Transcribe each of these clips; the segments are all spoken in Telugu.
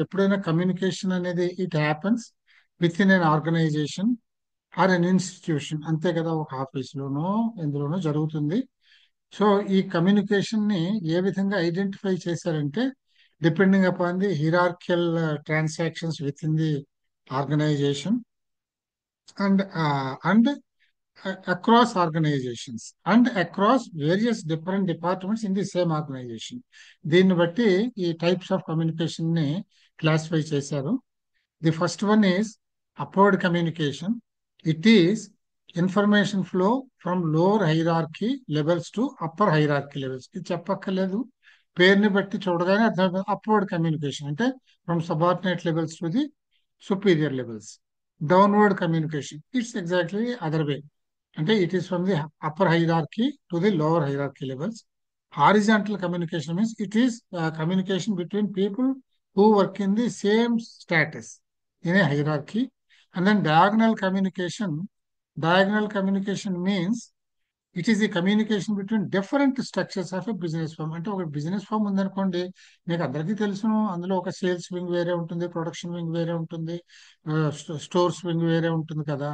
ఎప్పుడైనా కమ్యూనికేషన్ అనేది it happens within an organisation or an institution, అంతే కదా, ఒక ఆఫీస్లోనో ఎందులోనో జరుగుతుంది. సో ఈ కమ్యూనికేషన్ ని ఏ విధంగా ఐడెంటిఫై చేశారంటే, depending upon the hierarchical transactions within the organization and across organizations and across various different departments in the same organization. దీన్ని బట్టి ఈ టైప్స్ ఆఫ్ కమ్యూనికేషన్ ని క్లాసిఫై చేశారు. The first one is upward communication. It is information flow from lower hierarchy levels to upper hierarchy levels. ఇది చెప్పక్కర్లేదు, పేరుని బట్టి చూడగానే అర్థం. అప్వర్డ్ కమ్యూనికేషన్ అంటే from subordinate levels to the superior levels. Downward communication it's exactly other way, అంటే it is from the upper hierarchy to the lower hierarchy levels. Horizontal communication means it is communication between people who work in the same status in a hierarchy. And then diagonal communication means it is the communication between different structures of a business firm. అంటే ఒక బిజినెస్ ఫర్మ్ ఉందనుకోండి, మీకు అందరికీ తెలుసును, అందులో ఒక సేల్స్ వింగ్ వేరే ఉంటుంది, ప్రొడక్షన్ వింగ్ వేరే ఉంటుంది, స్టోర్స్ వింగ్ వేరే ఉంటుంది కదా.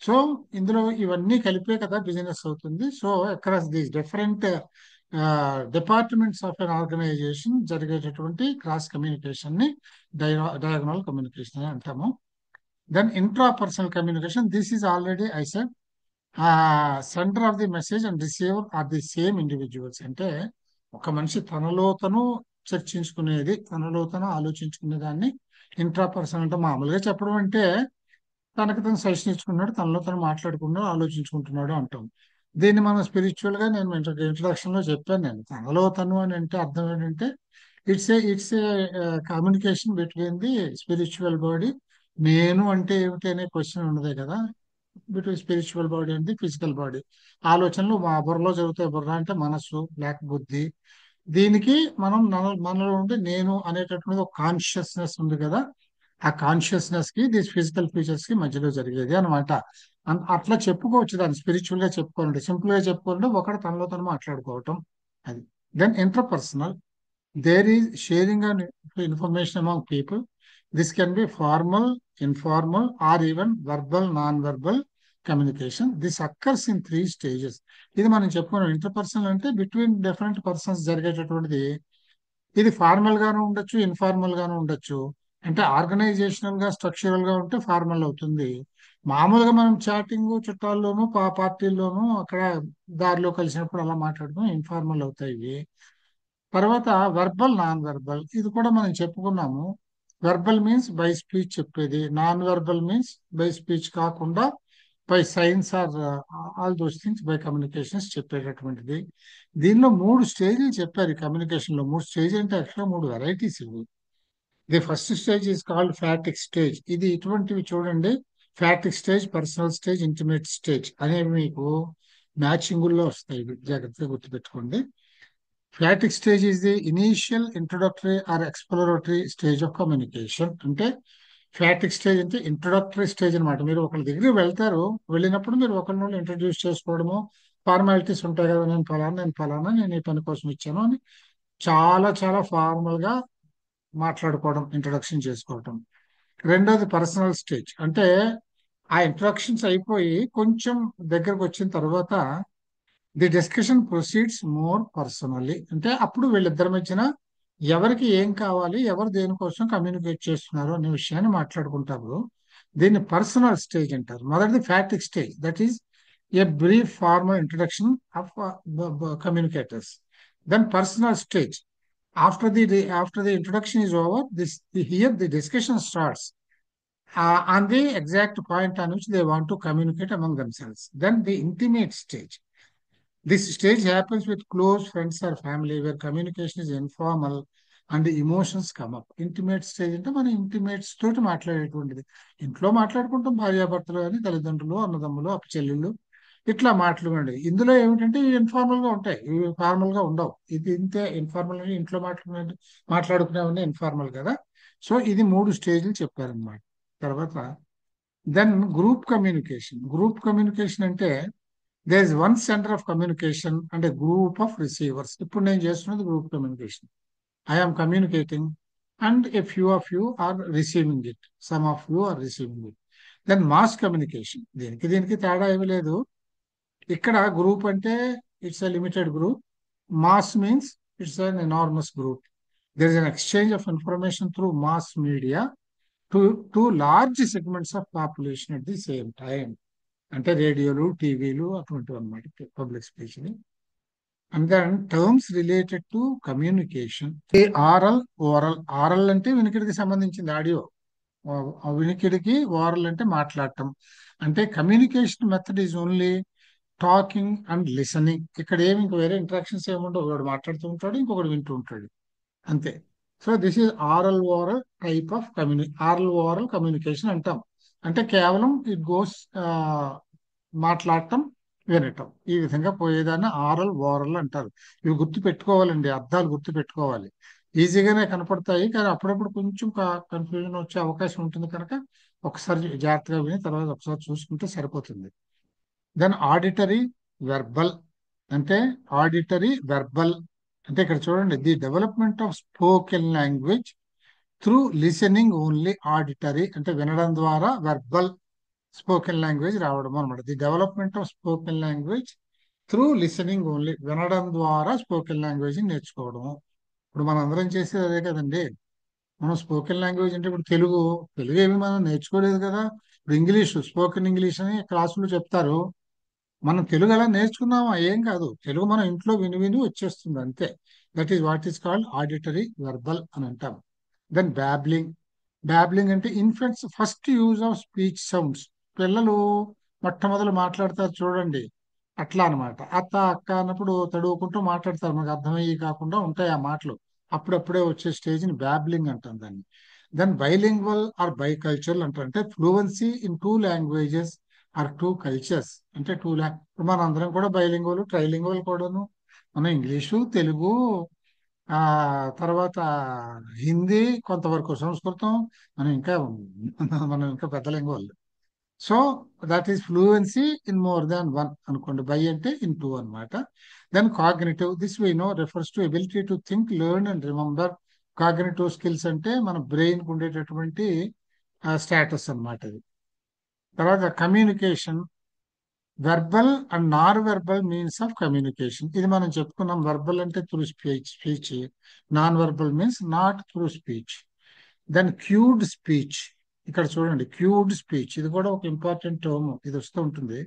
సో ఇందులో ఇవన్నీ కలిపే కదా బిజినెస్ అవుతుంది. So across these different departments of an organisation జరిగేటటువంటి క్రాస్ కమ్యూనికేషన్ ని డయాగనల్ కమ్యూనికేషన్ అని అంటాము. Then intra personal communication, this is already I said sender of the message and receiver are the same individuals. అంటే ఒక మనిషి తనలో తను చర్చించుకునేది, తనలో తను ఆలోచించుకునే దాన్ని ఇంట్రా పర్సనల్ అంటే, మామూలుగా చెప్పడం అంటే తనకు తను సజెషన్ ఇచ్చుకున్నాడు, తనలో తను మాట్లాడుకున్నాడు, ఆలోచించుకుంటున్నాడు అంటాం. దీన్ని మనం స్పిరిచువల్ గా, నేను ఇంట్రడక్షన్ లో చెప్పాను, నేను తనలో తను అని అంటే అర్థం ఏంటంటే it's a communication between the spiritual body. నేను అంటే ఏమిటి అనే క్వశ్చన్ ఉన్నదే కదా, between spiritual body and the physical body. ఆలోచనలు మా బుర్రలో జరుగుతాయి. బుర్ర అంటే మనస్సు లేక బుద్ధి. దీనికి మనం మనలో ఉండి నేను అనేటటువంటి ఒక కాన్షియస్నెస్ ఉంది కదా, ఆ కాన్షియస్నెస్ కి దిస్ ఫిజికల్ ఫీచర్స్ కి మధ్యలో జరిగేది అనమాట. అట్లా చెప్పుకోవచ్చు దాన్ని, స్పిరిచువల్ గా చెప్పుకోవాలంటే. సింపుల్ గా చెప్పుకోవాలంటే ఒకటి తనలో తను మాట్లాడుకోవటం, అది. Then interpersonal, there is sharing of information among people. This can be formal, informal, or even verbal, non-verbal communication. This occurs in 3 stages. ఇది మనం చెప్పుకున్నాం. ఇంటర్పర్సనల్ అంటే బిట్వీన్ డిఫరెంట్ పర్సన్స్ జరిగేటటువంటిది. ఇది ఫార్మల్ గాను ఉండొచ్చు, ఇన్ఫార్మల్ గాను ఉండొచ్చు. అంటే ఆర్గనైజేషనల్ గా, స్ట్రక్చరల్ గా ఉంటే ఫార్మల్ అవుతుంది. మామూలుగా మనం చాటింగ్ చుట్టాల్లోనూ పార్టీల్లోనూ అక్కడ దారిలో కలిసినప్పుడు అలా మాట్లాడడం ఇన్ఫార్మల్ అవుతాయి. తర్వాత వర్బల్, నాన్ వెర్బల్, ఇది కూడా మనం చెప్పుకున్నాము. వెర్బల్ మీన్స్ బై స్పీచ్ చెప్పేది, non verbal means by speech కాకుండా by signs or all those things, by communications చెప్పేటటువంటిది. దీనిలో 3 స్టేజ్లు చెప్పారు ఈ కమ్యూనికేషన్ లో. 3 స్టేజ్ అంటే యాక్చువల్గా 3 వెరైటీస్ ఇవి. The first stage is called fatigue stage. ఇది ఇటువంటివి చూడండి, fatigue stage, personal stage, intimate stage అనేవి మీకు మ్యాచింగుల్లో వస్తాయి, జాగ్రత్తగా గుర్తుపెట్టుకోండి. Fatigue stage is the initial introductory or exploratory stage of communication. అంటే ఫ్యాటిక్ స్టేజ్ అంటే ఇంట్రొడక్టరీ స్టేజ్ అనమాట. మీరు ఒకరి దగ్గరికి వెళ్తారు, వెళ్ళినప్పుడు మీరు ఒకరిని ఇంట్రడ్యూస్ చేసుకోవడము, ఫార్మాలిటీస్ ఉంటాయి కదా, నేను ఈ పని కోసం ఇచ్చాను అని చాలా చాలా ఫార్మల్ గా మాట్లాడుకోవడం, ఇంట్రొడక్షన్ చేసుకోవడం. రెండోది పర్సనల్ స్టేజ్. అంటే ఆ ఇంట్రొడక్షన్స్ అయిపోయి కొంచెం దగ్గరకు వచ్చిన తర్వాత the discussion proceeds more personally. అంటే అప్పుడు వీళ్ళిద్దరి మధ్యన ఎవరికి ఏం కావాలి, ఎవరు దేనికోసం కమ్యూనికేట్ చేస్తున్నారు అనే విషయాన్ని మాట్లాడుకుంటారు. దీన్ని పర్సనల్ స్టేజ్ అంటారు. మొదటిది phatic stage, that is a brief formal introduction of communicators. Then personal stage, after the introduction is over, here the discussion starts on the exact point on which they want to communicate among themselves. Then the intimate stage. This stage happens with close friends or family where communication is informal and the emotions come up. Intimate stage అంటే మన ఇంటిమేట్స్ తోటి మాట్లాడేటువంటిది. ఇంట్లో మాట్లాడుకుంటాం, భార్యాభర్తలు కానీ, తల్లిదండ్రులు, అన్నదమ్ములు, అప్పచెల్లెళ్ళు, ఇట్లా మాట్లాడుకోండి. ఇందులో ఏమిటంటే ఇవి ఇన్ఫార్మల్ గా ఉంటాయి, ఇవి ఫార్మల్ గా ఉండవు. ఇది ఇంతే ఇన్ఫార్మల్, ఇంట్లో మాట్లాడుకునేవన్నీ ఇన్ఫార్మల్ కదా. సో ఇది 3 స్టేజ్లు చెప్పారనమాట. తర్వాత then group communication. Group communication అంటే there is one center of communication and a group of receivers. ఇప్పుడు నేను చేస్తున్నది group communication. I am communicating and a few of you are receiving it. Some of you are receiving it. Then mass communication. దీనికి తేడా ఏమీ లేదు. ఇక్కడ గ్రూప్ అంటే it's a limited group. Mass means it's an enormous group. There is an exchange of information through mass media to to large segments of population at the same time. అంటే రేడియోలు, టీవీలు అటువంటివి అనమాట పబ్లిక్ స్పీచ్ ని. And then terms related to communication. Aural, oral. Aural అంటే వినికిడికి సంబంధించింది, ఆడియో. వినికిడికి, ఓరల్ అంటే మాట్లాడటం. అంటే communication method is only talking and listening. ఇక్కడ ఏమి ఇంక వేరే ఇంటరాక్షన్స్ ఏముండవు. ఒకడు మాట్లాడుతూ ఉంటాడు, ఇంకొకటి వింటూ ఉంటాడు, అంతే. So this is aural oral type of aural oral communication అంటాం. అంటే కేవలం ఇట్ గోస్ మాట్లాడటం, వినటం, ఈ విధంగా పోయేదాన్ని ఆరల్ ఓరల్ అంటారు. ఇవి గుర్తు పెట్టుకోవాలండి, అర్థాలు గుర్తు పెట్టుకోవాలి. ఈజీగానే కనపడతాయి, కానీ అప్పుడప్పుడు కొంచెం కన్ఫ్యూజన్ వచ్చే అవకాశం ఉంటుంది కనుక ఒకసారి జాగ్రత్తగా విని తర్వాత ఒకసారి చూసుకుంటే సరిపోతుంది. Then auditory verbal. అంటే ఆడిటరీ వెర్బల్ అంటే ఇక్కడ చూడండి, the development of spoken language through listening only. Auditory అంటే వినడం ద్వారా, వెర్బల్ స్పోకెన్ లాంగ్వేజ్ రావడం అనమాట. The development of spoken language through listening only. వినడం ద్వారా స్పోకెన్ లాంగ్వేజ్ నేర్చుకోవడం. ఇప్పుడు మనం అందరం చేసేది అదే కదండి. మనం స్పోకెన్ లాంగ్వేజ్ అంటే ఇప్పుడు తెలుగు ఏమి మనం నేర్చుకోలేదు కదా. ఇప్పుడు ఇంగ్లీష్, స్పోకెన్ ఇంగ్లీష్ అని క్లాసులు చెప్తారు. మనం తెలుగు ఎలా నేర్చుకున్నామా? ఏం కాదు, తెలుగు మనం ఇంట్లో విని విని వచ్చేస్తుంది, అంతే. That is what is called auditory verbal అని అంటాం. Then babbling. బ్యాబ్లింగ్ అంటే infants first use of speech sounds. పిల్లలు మొట్టమొదలు మాట్లాడతారు చూడండి, అట్లా అనమాట. అత్త, అక్క అన్నప్పుడు తడువుకుంటూ మాట్లాడతారు, మనకు అర్థమయ్యి కాకుండా ఉంటాయి ఆ మాటలు. అప్పుడప్పుడే వచ్చే స్టేజ్ని బ్యాబ్లింగ్ అంటాం దాన్ని. దెన్ బైలింగ్వల్ ఆర్ బైకల్చరల్ అంటారు. అంటే fluency in two languages or two cultures. అంటే ఇప్పుడు మన అందరం కూడా బైలింగ్వల్, ట్రైలింగ్వల్ కూడాను. మనం ఇంగ్లీషు, తెలుగు, ఆ తర్వాత హిందీ, కొంతవరకు సంస్కృతం, మనం ఇంకా మనం ఇంకా పెద్ద lingual. So that is fluency in more than one అనుకోండి. బై అంటే ఇన్ టూ అనమాట. Then cognitive. This we know refers to ability to think, learn and remember. Cognitive skills అంటే మన బ్రెయిన్ కు ఉండేటటువంటి స్టేటస్ అన్నమాట ఇది. తర్వాత communication. Verbal and non verbal means of communication. ఇది మనం చెప్పుకున్నాం. వెర్బల్ అంటే through speech. Non verbal means not through speech. Then cued speech. ఇక్కడ చూడండి, క్యూడ్ స్పీచ్ ఇది కూడా ఒక ఇంపార్టెంట్ టర్మ్, ఇది వస్తూ ఉంటుంది.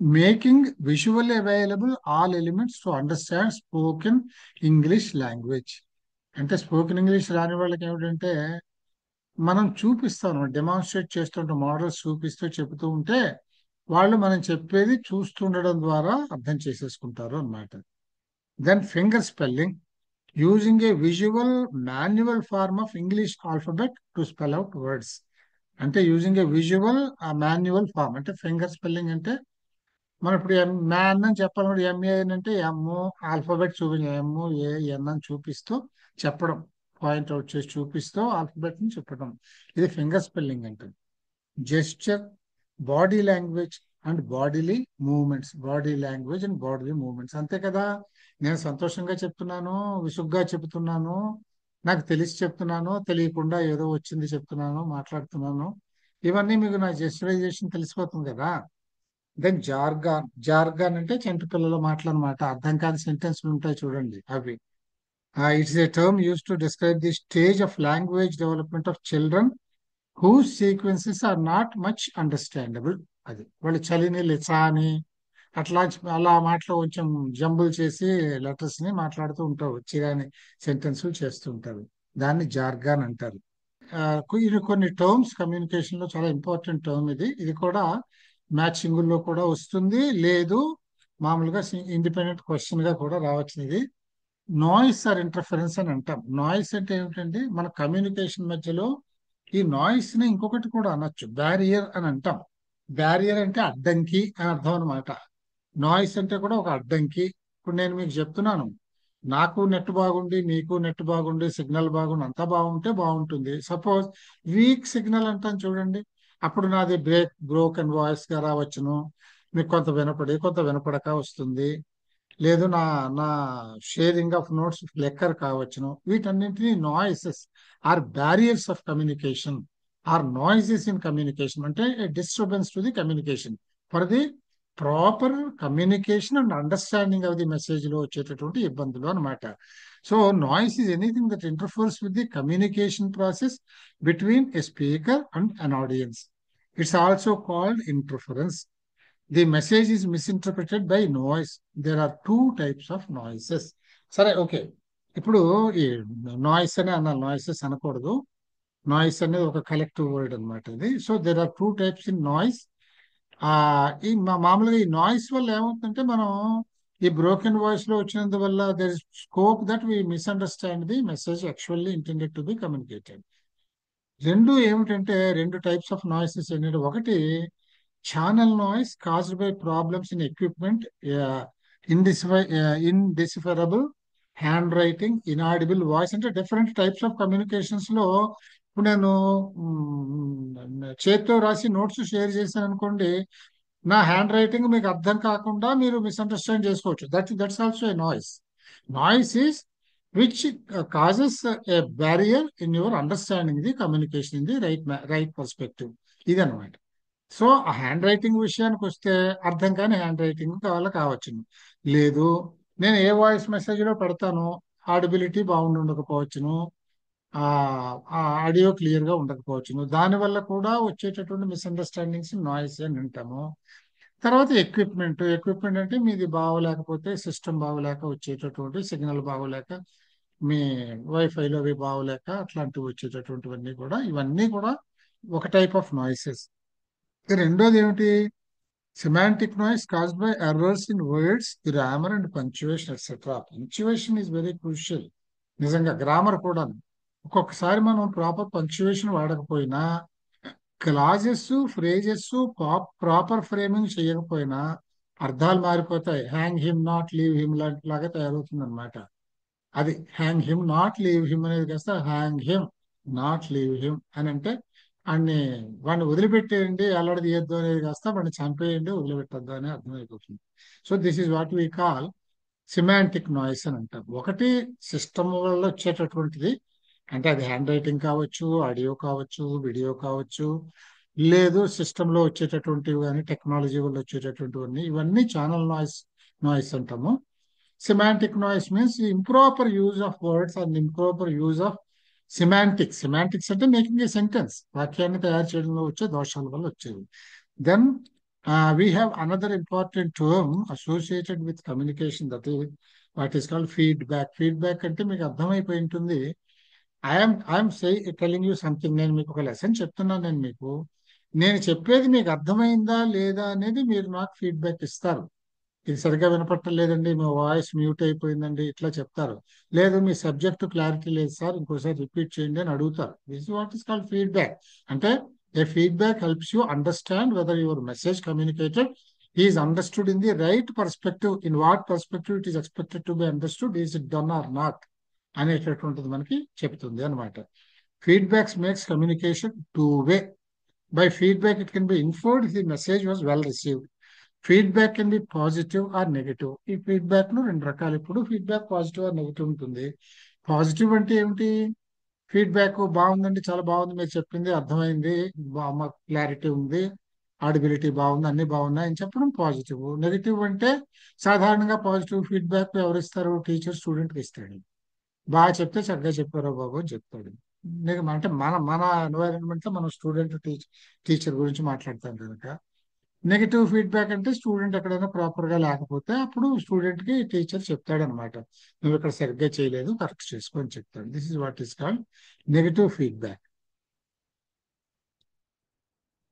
Making visual available all elements to understand spoken English language. అంటే స్పోకెన్ ఇంగ్లీష్ రాని వాళ్ళకి ఏమిటంటే, మనం చూపిస్తాం, డెమాన్స్ట్రేట్ చేస్తుంటే మోడల్స్ చూపిస్తూ చెబుతూ ఉంటే వాళ్ళు మనం చెప్పేది చూస్తుండడం ద్వారా అర్థం చేసేసుకుంటారు అన్నమాట. Then finger spelling. Using a visual manual form of English alphabet to spell out words. అంటే using a visual manual form. అంటే ఫింగర్ స్పెల్లింగ్ అంటే మనం ఇప్పుడు మ్యాన్ అని చెప్పాలంటే ఎంఏ అంటే ఎమ్, ఆల్ఫాబెట్ ఎన్ అని చూపిస్తూ చెప్పడం, పాయింట్ అవుట్ చేసి చూపిస్తూ ఆల్ఫాబెట్ ని చెప్పడం, ఇది ఫింగర్ స్పెల్లింగ్ అంటే. Gesture, body language and bodily movements. Body language and bodily movements, అంతే కదా. నేను సంతోషంగా చెప్తున్నాను, విసుగ్గా చెప్తున్నాను, నాకు తెలిసి చెప్తున్నాను, తెలియకుండా ఏదో వచ్చింది చెప్తున్నాను, మాట్లాడుతున్నాను, ఇవన్నీ మీకు నా జెస్చరైజేషన్ తెలిసిపోతుంది కదా. Then jargon. జార్గాన్ అంటే చంటి పిల్లల మాటలు అనమాట. అర్థం కాని సెంటెన్స్లు ఉంటాయి చూడండి, అవి. It's a term used to describe the stage of language development of children whose sequences are not much understandable. అది వాళ్ళు చలిని లిచా అని అట్లా అలా మాటలు కొంచెం జంబుల్ చేసి లెటర్స్ ని మాట్లాడుతూ ఉంటారు, చిరాని సెంటెన్స్ చేస్తూ ఉంటారు. దాన్ని జార్గాన్ అంటారు. ఇది కొన్ని టర్మ్స్ కమ్యూనికేషన్ లో చాలా ఇంపార్టెంట్ టర్మ్ ఇది. ఇది కూడా మ్యాచింగ్ లో కూడా వస్తుంది, లేదు మామూలుగా ఇండిపెండెంట్ క్వశ్చన్ గా కూడా రావచ్చు. ఇది నాయిస్ ఆర్ ఇంటర్ఫరెన్స్ అని అంటాం. నాయిస్ అంటే ఏమిటంటే మన కమ్యూనికేషన్ మధ్యలో ఈ నాయిస్ ని ఇంకొకటి కూడా అనొచ్చు, బ్యారియర్ అని అంటాం. బ్యారియర్ అంటే అడ్డంకి అని అర్థం అనమాట. నాయిస్ అంటే కూడా ఒక అడ్డంకి. ఇప్పుడు నేను మీకు చెప్తున్నాను, నాకు నెట్ బాగుండి మీకు నెట్ బాగుండి సిగ్నల్ బాగుండి అంతా బాగుంటే బాగుంటుంది. సపోజ్ వీక్ సిగ్నల్ అంటాను చూడండి, అప్పుడు నాది బ్రోకెన్ వాయిస్ గా రావచ్చును, మీకు కొంత వినపడి కొంత వినపడక వస్తుంది. లేదు నా నా షేరింగ్ ఆఫ్ నోట్స్ ఫ్లెక్కర్ కావచ్చును. వీటన్నింటినీ noises or barriers of communication or noises in communication, అంటే disturbance to the communication for the proper communication and understanding of the message లో వచ్చేటటువంటి ఇబ్బందులు అనమాట. So noise is anything that interferes with the communication process between a speaker and an audience. It's also called interference. The message is misinterpreted by noise. There are two types of noises. సరే, ఓకే. ఇప్పుడు ఈ నాయిస్ అనే అన్న నాయిసెస్ అనకూడదు. నాయిస్ అనేది ఒక కలెక్టివ్ వర్డ్ అనమాట ఇది. So there are two types in noise. ఆ ఈ మామూలుగా ఈ నాయిస్ వల్ల ఏమవుతుందంటే, మనం ఈ బ్రోకెన్ వాయిస్ లో వచ్చినందువల్ల there is scope that we misunderstand the message actually intended to be communicated. రెండు ఏమిటంటే, రెండు టైప్స్ ఆఫ్ నాయిసెస్ ఏంటంటే, ఒకటి channel noise caused by problems in equipment, indecipherable handwriting, inaudible voice. అంటే డిఫరెంట్ టైప్స్ ఆఫ్ కమ్యూనికేషన్స్ లో ఇప్పుడు నేను చేతితో రాసి నోట్స్ షేర్ చేశాను అనుకోండి, నా హ్యాండ్ రైటింగ్ మీకు అర్థం కాకుండా మీరు మిస్అండర్స్టాండ్ చేసుకోవచ్చు. That's also a noise. Noise is which causes a barrier in your understanding the communication in the right perspective. ఇది అనమాట. సో ఆ హ్యాండ్ రైటింగ్ విషయానికి వస్తే, అర్థం కాని హ్యాండ్ రైటింగ్ కావచ్చు. లేదు, నేను ఏ వాయిస్ మెసేజ్ లో పెడతాను, ఆడిబిలిటీ బాగుండకపోవచ్చును, ఆ ఆడియో క్లియర్ గా ఉండకపోవచ్చును, దానివల్ల కూడా వచ్చేటటువంటి మిస్అండర్స్టాండింగ్స్ నాయిస్ అని అంటాము. తర్వాత ఎక్విప్మెంట్ అంటే మీది బాగోలేకపోతే, సిస్టమ్ బాగోలేక వచ్చేటటువంటి, సిగ్నల్ బాగోలేక, మీ వైఫైలో అవి బాగోలేక అట్లాంటివి వచ్చేటటువంటివన్నీ కూడా, ఇవన్నీ కూడా ఒక టైప్ ఆఫ్ నాయిసెస్. రెండోది ఏమిటి? Semantic noise caused by errors in words, grammar and punctuation etcetera. Punctuation is very crucial. నిజంగా గ్రామర్ కూడా. ఒక్కొక్కసారి మనం ప్రాపర్ పంక్చువేషన్ వాడకపోయినా, క్లాజెస్ ఫ్రేజెస్ ప్రాపర్ ఫ్రేమింగ్ చేయకపోయినా అర్థాలు మారిపోతాయి. Hang him not leave him లాగా తయారవుతుంది అనమాట. అది hang him not leave him అనేది కాస్త hang him not leave him అని అంటే, వాడిని వదిలిపెట్టేయండి, అల్లడి తీయద్దు అనేది కాస్త వాడిని చంపేయండి, వదిలిపెట్టద్దు అని అర్థమైపోతుంది. So this is what we call semantic noise అని అంటారు. ఒకటి సిస్టమ్ వల్ల వచ్చేటటువంటిది, అంటే అది హ్యాండ్ రైటింగ్ కావచ్చు, ఆడియో కావచ్చు, వీడియో కావచ్చు, లేదు సిస్టంలో వచ్చేటటువంటివి కానీ టెక్నాలజీ వల్ల వచ్చేటటువంటివన్నీ, ఇవన్నీ ఛానల్ నాయిస్ అంటాము. Semantic noise means improper use of words and improper use of semantics అంటే మేకింగ్ ఏ సెంటెన్స్, వాక్యాన్ని తయారు చేయడంలో వచ్చే దోషాల వల్ల వచ్చేది. Then we have another important term associated with communication, that is what is called feedback. Feedback అంటే మీకు అర్థమైపోయి ఉంటుంది. I'm telling you something. నేను మీకు ఒక లెసన్ చెప్తున్నాను. నేను చెప్పేది మీకు అర్థమైందా లేదా అనేది మీరు నాకు ఫీడ్బ్యాక్ ఇస్తారు. ఇది సరిగ్గా వినపట్టలేదండి, మీ వాయిస్ మ్యూట్ అయిపోయిందండి, ఇట్లా చెప్తారు. లేదు, మీ సబ్జెక్ట్ క్లారిటీ లేదు సార్, ఇంకోసారి రిపీట్ చేయండి అని అడుగుతారు. This what is called feedback. అంటే a feedback helps you understand whether your message communicated is understood in the right perspective. In what perspective it is expected to be understood, is it done or not అనేటటువంటిది మనకి చెప్తుంది అనమాట. Feedbacks makes communication two way. By feedback it can be inferred the message was well received. Feedback can be positive or negative. ఈ ఫీడ్బ్యాక్ ను రెండు రకాలు. ఇప్పుడు ఫీడ్బ్యాక్ పాజిటివ్ ఆర్ నెగిటివ్ ఉంటుంది. పాజిటివ్ అంటే ఏమిటి? ఫీడ్బ్యాక్ బాగుందండి, చాలా బాగుంది, మీరు చెప్పింది అర్థమైంది, మాకు క్లారిటీ ఉంది, ఆడిబిలిటీ బాగుంది, అన్ని బాగున్నాయి అని చెప్పడం పాజిటివ్. నెగిటివ్ అంటే సాధారణంగా పాజిటివ్ ఫీడ్బ్యాక్ ఎవరిస్తారు? టీచర్ స్టూడెంట్కి ఇస్తాడు. బాగా చెప్తే చక్కగా చెప్పారో బాబు అని చెప్తాడు. అంటే మన మన ఎన్వైరన్మెంట్ లో మనం స్టూడెంట్ టీచర్ గురించి మాట్లాడతాం కనుక. నెగిటివ్ ఫీడ్బ్యాక్ అంటే స్టూడెంట్ ఎక్కడైనా ప్రాపర్ గా లేకపోతే అప్పుడు స్టూడెంట్ కి టీచర్ చెప్తాడు అనమాట, నువ్వు ఇక్కడ సరిగ్గా చేయలేదు, కరెక్ట్ చేసుకో అని చెప్తాడు. This is what is called negative feedback.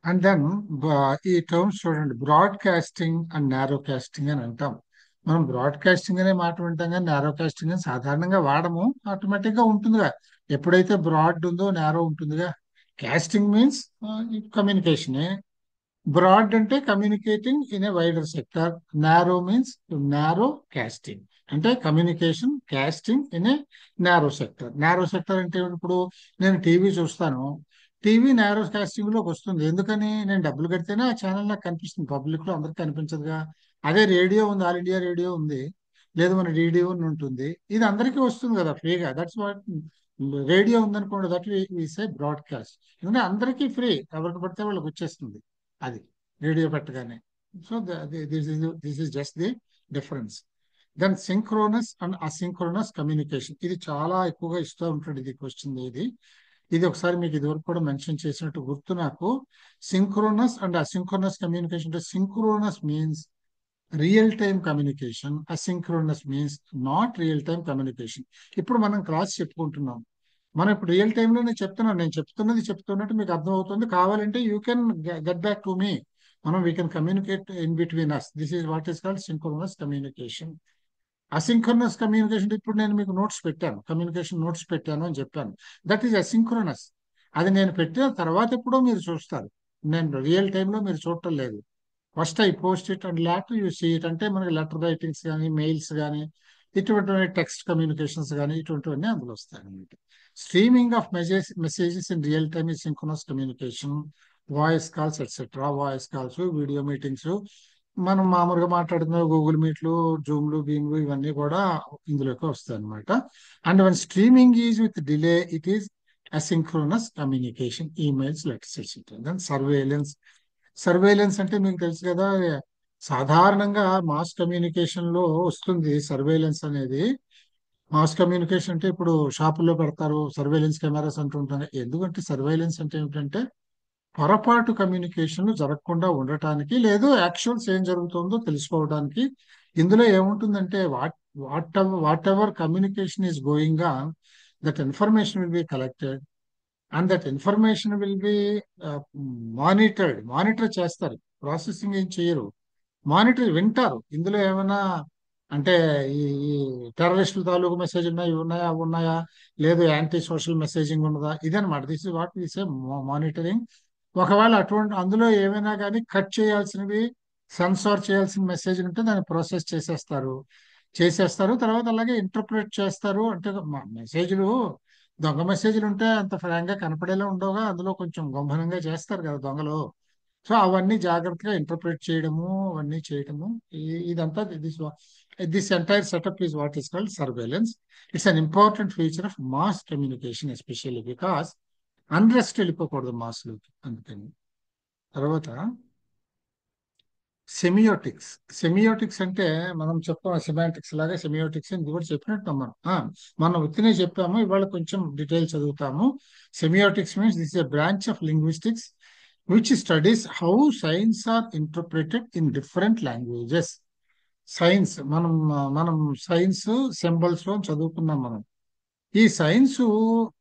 And then ఈ టర్మ్స్ చూడండి, బ్రాడ్కాస్టింగ్ అండ్ నారో కాస్టింగ్ అని అంటాం. మనం బ్రాడ్కాస్టింగ్ అనే మాట వింటాం కానీ నారో కాస్టింగ్ అని సాధారణంగా వాడము. ఆటోమేటిక్ గా ఉంటుందిగా, ఎప్పుడైతే బ్రాడ్ ఉందో నారో ఉంటుందిగా. Casting means communication. బ్రాడ్ అంటే communicating in a wider sector. Narrow means narrow casting, అంటే communication casting in a narrow sector. Narrow sector అంటే ఇప్పుడు నేను టీవీ చూస్తాను, టీవీ నారో కాస్టింగ్ లోకి వస్తుంది. ఎందుకని? నేను డబ్బులు కడితేనే ఆ ఛానల్ నాకు కనిపిస్తుంది, పబ్లిక్ లో అందరికి కనిపించదుగా. అదే రేడియో ఉంది, ఆల్ ఇండియా రేడియో ఉంది, లేదు మన DD ఉంటుంది. ఇది అందరికీ వస్తుంది కదా ఫ్రీగా. దట్స్ వాట్ రేడియో ఉందనుకోండి, దట్ సే బ్రాడ్కాస్ట్. ఎందుకంటే అందరికీ ఫ్రీ, ఎవరికి పడితే వాళ్ళకి వచ్చేస్తుంది అది రేడియో పెట్టగానే. So this is just the difference. Then synchronous and asynchronous communication, ఇది చాలా ఎక్కువగా ఇస్తూ ఉంటాడు ఇది క్వశ్చన్. ఇది ఒకసారి మీకు ఇదివరకు కూడా మెన్షన్ చేసినట్టు గుర్తు నాకు. సింక్రోనస్ అండ్ అసింక్రోనస్ కమ్యూనికేషన్ అంటే synchronous means real time communication, asynchronous means not real time communication. ఇప్పుడు మనం క్లాస్ చెప్పుకుంటున్నాం, మనం ఇప్పుడు రియల్ టైంలోనే చెప్తున్నాను, నేను చెప్తున్నది చెప్తున్నట్టు మీకు అర్థమవుతుంది. కావాలంటే you can get back to me, we can communicate in between us. This is what is called synchronous communication. Asynchronous communication, ఇప్పుడు నేను మీకు నోట్స్ పెట్టాను, కమ్యూనికేషన్ నోట్స్ పెట్టాను అని చెప్పాను, దట్ ఈస్ అసింక్రోనస్. అది నేను పెట్టిన తర్వాత ఎప్పుడో మీరు చూస్తారు, నేను రియల్ టైంలో మీరు చూడటం లేదు. First I post it and later you see it. అంటే మనకి లెటర్ రైటింగ్స్ కానీ, మెయిల్స్ కానీ, ఇటువంటి టెక్స్ట్ కమ్యూనికేషన్స్ కానీ, ఇటువంటివన్నీ అందులో వస్తాయి అనమాట. Streaming of messages in real time ఈ synchronous communication. Voice calls etcetera, voice calls, video meetings, మనం మామూలుగా మాట్లాడుతున్న గూగుల్ మీట్లు, జూమ్లు, బీమ్లు, ఇవన్నీ కూడా ఇందులోకి వస్తాయి అనమాట. And one streaming is with delay, it is asynchronous communication, emails, letters etcetera. Then surveillance. Surveillance అంటే మీకు తెలుసు కదా, సాధారణంగా మాస్ కమ్యూనికేషన్ లో వస్తుంది సర్వేలెన్స్ అనేది. మాస్ కమ్యూనికేషన్ అంటే ఇప్పుడు షాపుల్లో పెడతారు సర్వేలెన్స్ కెమెరాస్ అంటుంటారు. ఎందుకంటే సర్వేలెన్స్ అంటే ఏమిటంటే పొరపాటు కమ్యూనికేషన్ జరగకుండా ఉండటానికి, లేదు యాక్చువల్స్ ఏం జరుగుతుందో తెలుసుకోవడానికి. ఇందులో ఏముంటుందంటే what ever communication is going on, that information will be collected and that information will be monitor చేస్తారు. ప్రాసెసింగ్ ఏం చేయరు, మానిటర్ వింటారు. ఇందులో ఏమైనా అంటే ఈ ఈ టెర్రరిస్టుల తాలూకు మెసేజ్ ఉన్నాయి, ఇవి ఉన్నాయా, అవి ఉన్నాయా, లేదు యాంటీ సోషల్ మెసేజింగ్ ఉన్నదా, ఇదనమాట. This is what we say monitoring. ఒకవేళ అటువంటి అందులో ఏమైనా కానీ కట్ చేయాల్సినవి, సెన్సార్ చేయాల్సిన మెసేజ్ ఉంటే దాన్ని ప్రాసెస్ చేసేస్తారు. తర్వాత అలాగే ఇంటర్ప్రిట్ చేస్తారు. అంటే మెసేజ్లు, దొంగ మెసేజ్లు ఉంటే అంత ఫ్రాంక్ గా కనపడేలా ఉండవుగా, అందులో కొంచెం గంభనంగా చేస్తారు కదా దొంగలు. సో అవన్నీ జాగ్రత్తగా ఇంటర్ప్రిట్ చేయడము, అవన్నీ చేయడము, ఇదంతా this entire setup is what is called surveillance. It's an important feature of mass communication, especially because unrest వెళ్ళిపోకూడదు మాస్లోకి, అందుకని. తర్వాత సెమియోటిక్స్. సెమియోటిక్స్ అంటే మనం చెప్పాం సెమాంటిక్స్ లాగా సెమియోటిక్స్ ఇది కూడా చెప్పినట్టు మనం ఉత్తినే చెప్పాము, ఇవాళ కొంచెం డీటెయిల్ చదువుతాము. Semiotics means this is a branch of linguistics which studies how signs are interpreted in different languages. Signs, మనం సైన్స్ సింబల్స్ లో చదువుకున్నాం మనం. ఈ సైన్స్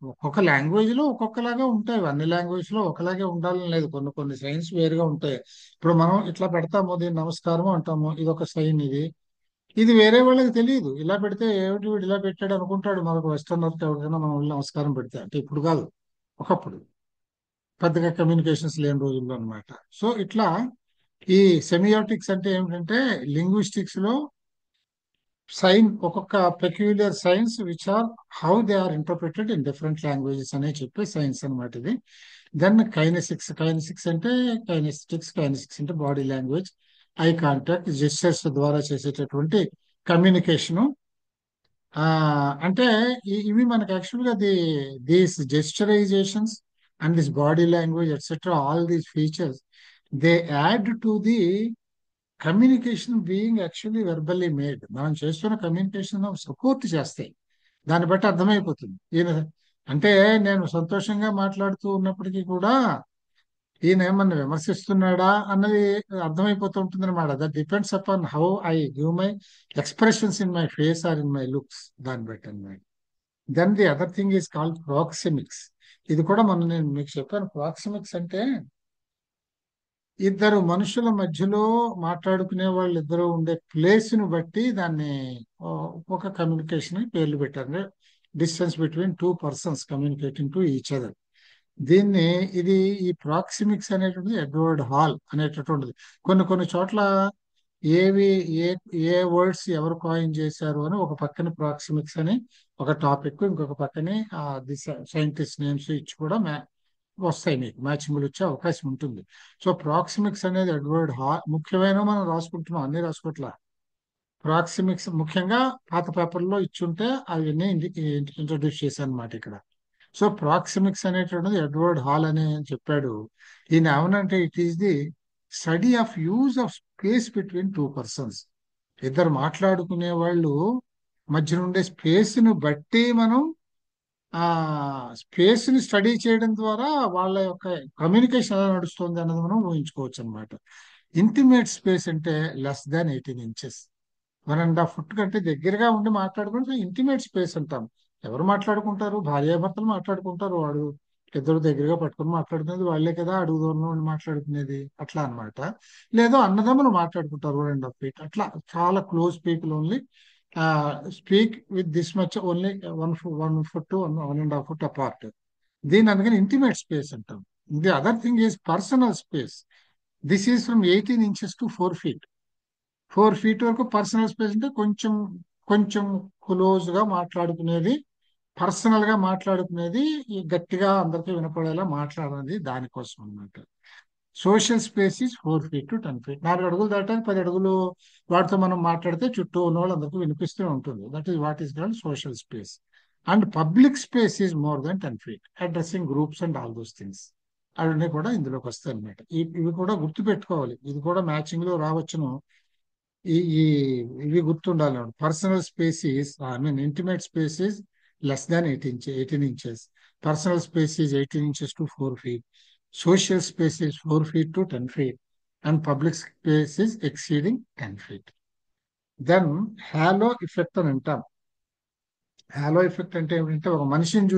ఒక్కొక్క లాంగ్వేజ్ లో ఒక్కొక్కలాగా ఉంటాయి, అన్ని లాంగ్వేజ్ లో ఒకలాగే ఉండాలని లేదు, కొన్ని కొన్ని సైన్స్ వేరుగా ఉంటాయి. ఇప్పుడు మనం ఇట్లా పెడతాము, దీన్ని నమస్కారం అంటాము, ఇది ఒక సైన్. ఇది వేరే వాళ్ళకి తెలియదు, ఇలా పెడితే ఏమిటి వీడు ఇలా పెట్టాడు అనుకుంటాడు. మనకు వెస్టర్నర్ ఎవరికైనా మనం వెళ్ళి నమస్కారం పెడితే, అంటే ఇప్పుడు కాదు, ఒకప్పుడు పెద్దగా కమ్యూనికేషన్స్ లేని రోజుల్లో అనమాట. సో ఇట్లా ఈ సెమియోటిక్స్ అంటే ఏమిటంటే లింగ్విస్టిక్స్ లో సైన్, ఒక్కొక్క peculiar signs which are how they are interpreted in different languages అనే చెప్పే సైన్స్ అనమాట ఇది. Then kinesics. కైనెసిక్స్ అంటే body language, eye contact, gestures ద్వారా చేసేటటువంటి కమ్యూనికేషను. అంటే ఇవి మనకి యాక్చువల్గా these gesturizations and this body language etcetera, all these features they add to the communication being actually verbally made. మనం చేస్తున్న కమ్యూనికేషన్ సపోర్ట్ చేస్తాయి. దాన్ని బట్టి అర్థమైపోతుంది ఈయన అంటే నేను సంతోషంగా మాట్లాడుతూ ఉన్నప్పటికీ కూడా ఈయన ఏమన్నా విమర్శిస్తున్నాడా అన్నది అర్థమైపోతూ ఉంటుంది అనమాట. That depends upon how I give my expressions in my face or in my looks, దాన్ని బట్టి అన్నమాట. Then the other thing is called proxemics. ఇది కూడా నేను మీకు చెప్పాను. ప్రాక్సిమిక్స్ అంటే ఇద్దరు మనుషుల మధ్యలో మాట్లాడుకునే వాళ్ళు ఇద్దరు ఉండే ప్లేస్ ను బట్టి దాన్ని ఆ, ఒక కమ్యూనికేషన్ పేర్లు పెట్టారు. Distance between two persons communicating to each other. దీన్ని ఇది ఈ ప్రాక్సిమిక్స్ అనేటువంటిది ఎడ్వర్డ్ హాల్ అనేటటువంటిది. కొన్ని కొన్ని చోట్ల ఏవి ఏ ఏ వర్డ్స్ ఎవరు కాయిన్ చేశారు అని ఒక పక్కన ప్రాక్సిమిక్స్ అని ఒక టాపిక్, ఇంకొక పక్కనే ది సైంటిస్ట్ నేమ్స్ ఇచ్చి కూడా వస్తాయి, మీకు మ్యాచింగ్లు వచ్చే అవకాశం ఉంటుంది. సో ప్రాక్సిమిక్స్ అనేది ఎడ్వర్డ్ హాల్. ముఖ్యమైన మనం రాసుకుంటున్నాం, అన్ని రాసుకోవట్లా. ప్రాక్సిమిక్స్ ముఖ్యంగా పాత పేపర్లో ఇచ్చుంటే అవన్నీ ఇంట్రడ్యూస్ చేశాను అనమాట ఇక్కడ. సో ప్రాక్సిమిక్స్ అనేటువంటిది ఎడ్వర్డ్ హాల్ అని చెప్పాడు. ఈయన ఏమనంటే it is the study of use of space between two persons. ఇద్దరు మాట్లాడుకునే వాళ్ళు మధ్య నుండే స్పేస్ ను బట్టి మనం ఆ స్పేస్ ని స్టడీ చేయడం ద్వారా వాళ్ళ యొక్క కమ్యూనికేషన్ ఎలా నడుస్తుంది అన్నది మనం ఊహించుకోవచ్చు అనమాట. ఇంటిమేట్ స్పేస్ అంటే లెస్ దాన్ 18 ఇంచెస్, 1.5 ఫుట్ కంటే దగ్గరగా ఉండి మాట్లాడుకుంటే ఇంటిమేట్ స్పేస్ అంటాం. ఎవరు మాట్లాడుకుంటారు? భార్యాభర్తలు మాట్లాడుకుంటారు. వాడు ఇద్దరు దగ్గరగా పట్టుకొని మాట్లాడుకునేది వాళ్ళే కదా, అడుగు దూరంలో ఉండి మాట్లాడుకునేది అట్లా అన్నమాట. లేదో అన్నదమ్ములు మాట్లాడుకుంటారు 1.5 ఫీట్ అట్లా. చాలా close people only speak with this much only 1 foot 1.5 foot apart. దీని అందుకని ఇంటిమేట్ స్పేస్ అంటాం. The other thing is personal space. This is from 18 inches to 4 feet. 4 feet వరకు పర్సనల్ స్పేస్ అంటే కొంచెం కొంచెం క్లోజ్ గా మాట్లాడుకునేది, పర్సనల్ గా మాట్లాడుకునేది, ఈ గట్టిగా అందరికీ వినపడేలా మాట్లాడేది దానికోసం అన్నమాట. Social space is 4 feet to 10 feet. 4 అడుగులు దాటానికి 10 అడుగులు వాటితో మనం మాట్లాడితే చుట్టూ ఉన్న వాళ్ళు అందరికీ వినిపిస్తూ ఉంటుంది. That is what is called social space. And public space is more than 10 feet, addressing groups and all those things. అవన్నీ కూడా ఇందులోకి వస్తాయి అనమాట. ఇవి కూడా గుర్తు పెట్టుకోవాలి. ఇది కూడా మ్యాచింగ్ లో రావచ్చును. ఈ ఈ ఇవి గుర్తుండాలి. Personal space is I mean intimate space is less than 18 inches. Personal space is 18 inches to 4 feet. Social space is 4 feet to 10 feet. And public space is exceeding 10 feet. Then halo effect అని అంటాం. హాలో ఎఫెక్ట్ అంటే ఏమిటంటే ఒక మనిషిని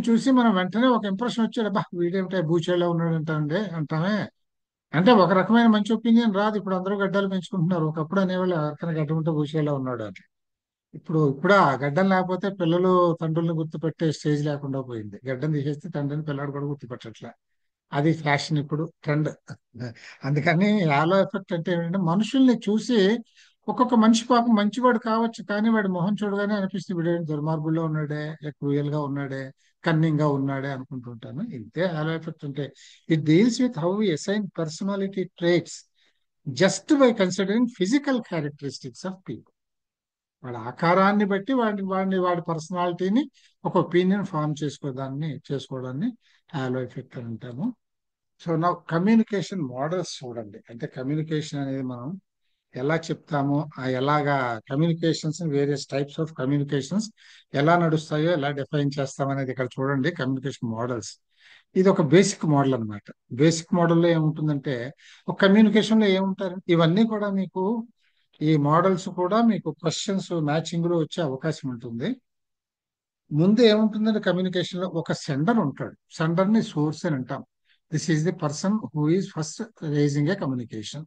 చూసి మనం వెంటనే ఒక ఇంప్రెషన్ వచ్చాడు, అబ్బా వీడేమిటో బూచేలా ఉన్నాడు అంటామే. అంటే ఒక రకమైన మంచి ఒపీనియన్ రాదు. ఇప్పుడు అందరూ గడ్డాలు పెంచుకుంటున్నారు. ఒకప్పుడు అనేవాళ్ళు ఎవరికైనా గడ్డం ఉంటే భూషేలా ఉన్నాడు అని. ఇప్పుడు ఆ గడ్డం లేకపోతే పిల్లలు తండ్రుల్ని గుర్తుపెట్టే స్టేజ్ లేకుండా పోయింది. గడ్డం తీసేస్తే తండ్రిని పిల్లాడు కూడా గుర్తుపెట్టట్లే. అది ఫ్యాషన్, ఇప్పుడు ట్రెండ్. అందుకని హాలో ఎఫెక్ట్ అంటే ఏంటంటే మనుషుల్ని చూసి ఒక్కొక్క మనిషి పాపం మంచివాడు కావచ్చు, కానీ వాడి మొహం చూడగానే అనిపిస్తుంది వీడు దుర్మార్గుల్లో ఉన్నాడే, క్రూయల్ గా ఉన్నాడే, కన్నింగ్ గా ఉన్నాడే అనుకుంటుంటాను. ఇంతే హాలో ఎఫెక్ట్ అంటే. It deals with how we assign personality traits just by considering physical characteristics of people. వాడి ఆకారాన్ని బట్టి వాడి పర్సనాలిటీని ఒక ఒపీనియన్ ఫామ్ చేసుకోవడాన్ని హాలో ఎఫెక్ట్ అని అంటాము. సో నా కమ్యూనికేషన్ మోడల్స్ చూడండి. అంటే కమ్యూనికేషన్ అనేది మనం ఎలా చెప్తామో, ఎలాగా communications, various types of communications ఎలా నడుస్తాయో, ఎలా డిఫైన్ చేస్తామనేది ఇక్కడ చూడండి. కమ్యూనికేషన్ మోడల్స్, ఇది ఒక బేసిక్ మోడల్ అన్నమాట. బేసిక్ మోడల్లో ఏముంటుందంటే, ఒక కమ్యూనికేషన్ లో ఏముంటారు ఇవన్నీ కూడా మీకు, ఈ మోడల్స్ కూడా మీకు క్వశ్చన్స్ మ్యాచింగ్ లో వచ్చే అవకాశం ఉంటుంది. ముందు ఏముంటుందంటే కమ్యూనికేషన్ లో ఒక సెండర్ ఉంటాడు. సెండర్ ని సోర్స్ అని అంటాం. This is the person who is first raising a communication.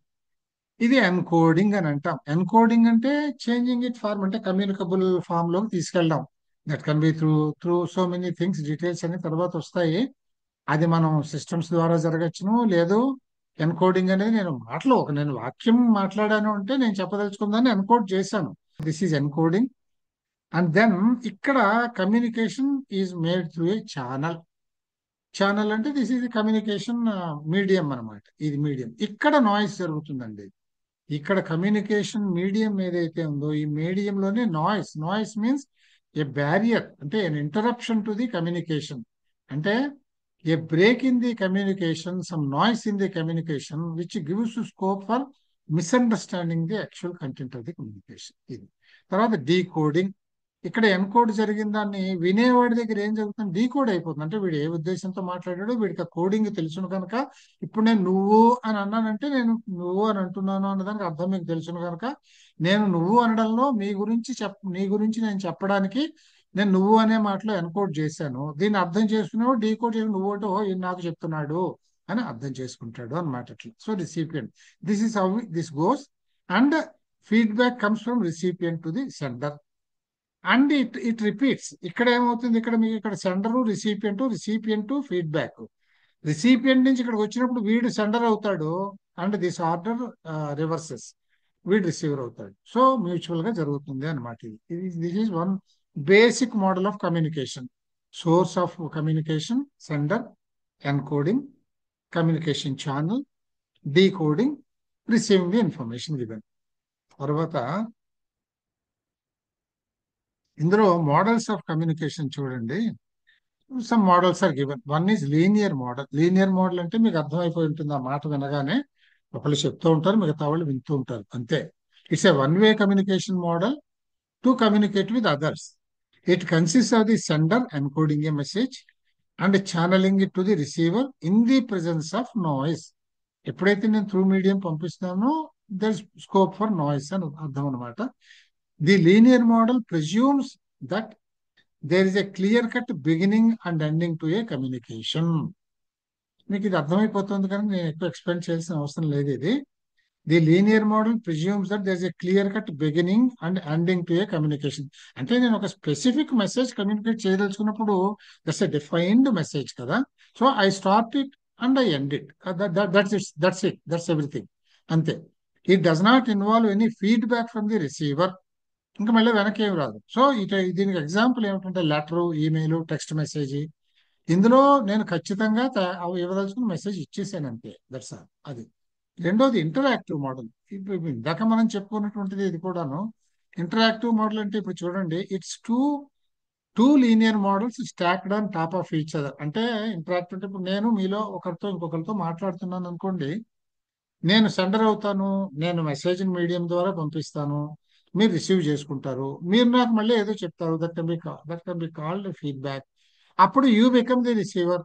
ఇది ఎన్కోడింగ్ అని అంటాం. ఎన్కోడింగ్ అంటే చేంజింగ్ ఇట్ ఫార్మ్, అంటే కమ్యూనికబుల్ ఫామ్ లోకి తీసుకెళ్ళడం. That can be through through so many things. Details అన్ని తర్వాత వస్తాయి. అది మనం సిస్టమ్స్ ద్వారా జరగచ్చును. లేదు, ఎన్కోడింగ్ అనేది నేను వాక్యం మాట్లాడాను అంటే నేను చెప్పదలుచుకుందాన్ని ఎన్కోడ్ చేశాను. This is encoding. And then ఇక్కడ communication is made through a channel. Channel అంటే దిస్ ఈజ్ కమ్యూనికేషన్ మీడియం అన్నమాట. ఇది మీడియం. ఇక్కడ నాయిస్ జరుగుతుందండి. ఇక్కడ కమ్యూనికేషన్ మీడియం ఏదైతే ఉందో ఈ మీడియంలోనే నాయిస్ మీన్స్ ఏ బ్యారియర్, అంటే ఎన్ ఇంటరప్షన్ టు ది కమ్యూనికేషన్. అంటే a break in the communication, some noise in the communication which gives scope for misunderstanding the actual content of the communication. ఇది. తర్వాత డీకోడింగ్. ఇక్కడ ఎన్కోడ్ జరిగిన దాన్ని వినేవాడి దగ్గర ఏం జరుగుతుంది, డీకోడ్ అయిపోతుంది. అంటే వీడు ఏ ఉద్దేశంతో మాట్లాడాడో వీడికి ఆ కోడింగ్ తెలుసును కనుక, ఇప్పుడు నేను నువ్వు అని అన్నానంటే నేను నువ్వు అని అంటున్నాను అన్నదానికి అర్థం మీకు తెలుసును కనుక, నేను నువ్వు అనడంలో నీ గురించి నేను చెప్పడానికి నేను నువ్వు అనే మాటలో ఎన్కోడ్ చేశాను. దీన్ని అర్థం చేసుకునేవాడు డీకోడ్ చేసి నువ్వు అంటే ఓ ఈయన నాకు చెప్తున్నాడు అని అర్థం చేసుకుంటాడు అన్నమాట. అట్లా. So recipient, this is how this goes. And feedback comes from recipient to the sender. And it repeats. ఇక్కడ ఏమవుతుంది, ఇక్కడ మీకు ఇక్కడ సెండరు, రిసిపియంట్ ఫీడ్బ్యాక్. రిసిపియంట్ నుంచి ఇక్కడికి వచ్చినప్పుడు వీడు సెండర్ అవుతాడు. అండ్ దిస్ ఆర్డర్ రివర్సెస్, వీడు రిసీవర్ అవుతాడు. సో మ్యూచువల్ గా జరుగుతుంది అనమాట. This is one basic model of communication. Source of communication sender, encoding, communication channel, decoding, receiving the information given. తర్వాత ఇందులో మోడల్స్ ఆఫ్ కమ్యూనికేషన్ చూడండి. Some models are given. One is linear model. Linear model అంటే మీకు అర్థమైపోయి ఉంటుంది ఆ మాట వినగానే. ఒకళ్ళు చెప్తూ ఉంటారు, మిగతా వాళ్ళు వింటూ ఉంటారు అంతే. It's a one way communication model to communicate with others. It consist of the sender encoding a message and channeling it to the receiver in the presence of noise. ఎప్పుడైతే నేను త్రూ మీడియం పంపిస్తున్నానో దర్ స్కోప్ ఫర్ నాయిస్ అని అర్థం అనమాట. The linear model presumes that there is a clear cut beginning and ending to a communication. మీకు ఇది అర్థమైపోతుంది కానీ నేను ఎక్కువ ఎక్స్ప్లెయిన్ చేయాల్సిన అవసరం లేదు ఇది. The linear model presumes that there is a clear cut beginning and ending to a communication. అంటే నేను ఒక స్పెసిఫిక్ మెసేజ్ కమ్యూనికేట్ చేయదలుచుకున్నప్పుడు దట్స్ ఎ డిఫైన్డ్ మెసేజ్ కదా. So I start it and I end it. That's everything అంతే. It does not involve any feedback from the receiver. ఇంకా మళ్ళీ వెనక్కి ఏమి రాదు. సో దీనికి ఎగ్జాంపుల్ ఏమిటంటే లెటరు, ఈమెయిల్, టెక్స్ట్ మెసేజ్. ఇందులో నేను ఖచ్చితంగా అవి ఇవ్వదలుచుకున్న మెసేజ్ ఇచ్చేసాను అంతే. That's all. అది రెండోది ఇంటరాక్టివ్ మోడల్. ఇప్పుడు ఇందాక మనం చెప్పుకున్నటువంటిది ఇది కూడాను. ఇంటరాక్టివ్ మోడల్ అంటే ఇప్పుడు చూడండి, it's two linear models stacked on top of each other. అంటే ఇంటరాక్టివ్ అంటే ఇప్పుడు నేను మీలో ఒకరితో ఇంకొకరితో మాట్లాడుతున్నాను అనుకోండి. నేను సెండర్ అవుతాను, నేను మెసేజ్ మీడియం ద్వారా పంపిస్తాను, మీరు రిసీవ్ చేసుకుంటారు, మీరు నాకు మళ్ళీ ఏదో చెప్తారు. That can be called feedback. అప్పుడు you become the sender,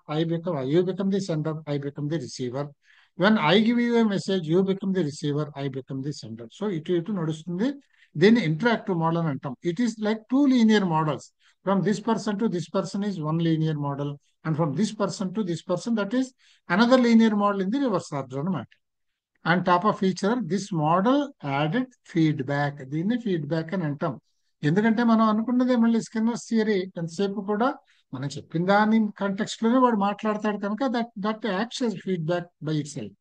I become the receiver. When I give you a message, you become the receiver, I become the sender. So ఇటు ఇటు నడుస్తుంది. దీన్ని ఇంటరాక్టివ్ మోడల్ అని అంటాం. It is like two linear models. From this person to this person is one linear model, and from this person to this person that is another linear model in the reverse order అనమాట. And top of feature this model added feedback. దీన్ని ఫీడ్బ్యాక్ అని అంటాం. ఎందుకంటే మనం అనుకున్నదే మళ్ళీ స్కిన్నర్స్ థియరీ ఎంతసేపు కూడా మనం చెప్పిన దాని కంటెక్స్ట్ లోనే వాడు మాట్లాడతాడు కనుక that acts as feedback by itself.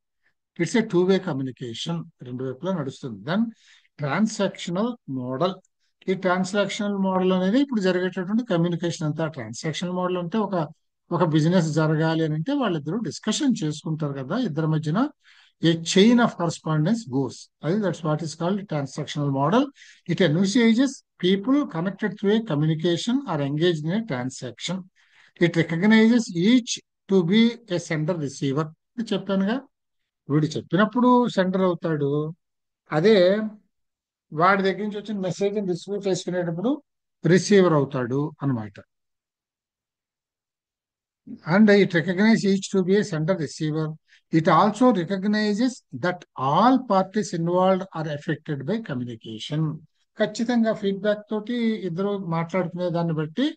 It's a two way communication, రెండు వైపులా నడుస్తుంది. Then transactional model. ఈ ట్రాన్సాక్షనల్ మోడల్ అనేది ఇప్పుడు జరిగేటటువంటి కమ్యూనికేషన్ అంతా. ట్రాన్సాక్షనల్ మోడల్ అంటే ఒక బిజినెస్ జరగాలి అని అంటే వాళ్ళిద్దరూ డిస్కషన్ చేసుకుంటారు కదా, ఇద్దరి మధ్యన a chain of correspondence goes. అది that's what is called transactional model. It envisages people connected through a communication or engaged in a transaction. It recognizes each to be a sender receiver. చెప్పానుగా, వీడు చెప్పినప్పుడు సెండర్ అవుతాడు, అదే వాడి దగ్గర నుంచి వచ్చిన మెసేజ్ రిసీవ్ చేసుకునేటప్పుడు రిసీవర్ అవుతాడు అనమాట. And it recognizes each to be a sender receiver. It also recognizes that all parties involved are affected by communication. ఖచ్చితంగా ఫీడ్బ్యాక్ తోటి ఇద్దరు మాట్లాడుకునే దాన్ని బట్టి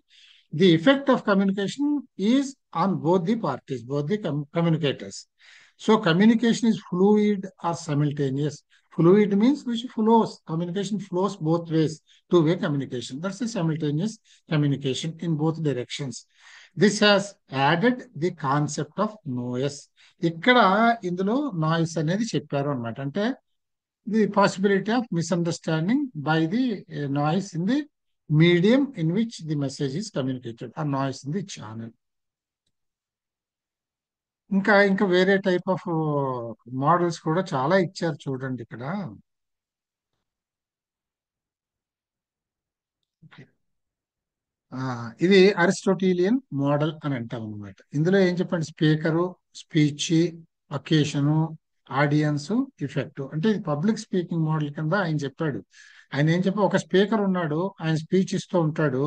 the effect of communication is on both the parties, both the communicators. So communication is fluid or simultaneous. Fluid means which flows. Communication flows both ways. Two-way communication. That's a simultaneous communication in both directions. This has added the concept of noise. ఇక్కడ ఇందులో నాయిస్ అనేది చెప్పారు అనమాట. అంటే the possibility of misunderstanding by the noise in the medium in which the message is communicated, ఆ నాయిస్ ఇన్ ది ఛానల్. ఇంకా వేరే టైప్ ఆఫ్ మోడల్స్ కూడా చాలా ఇచ్చారు చూడండి ఇక్కడ. ఇది అరిస్టోటీలియన్ మోడల్ అని అంటాం అనమాట. ఇందులో ఏం చెప్పండి, speaker, speech, occasion, audience, effect. అంటే ఇది పబ్లిక్ స్పీకింగ్ మోడల్ కింద ఆయన చెప్పాడు. ఆయన ఏం చెప్పి, ఒక స్పీకర్ ఉన్నాడు, ఆయన స్పీచ్ ఇస్తూ ఉంటాడు.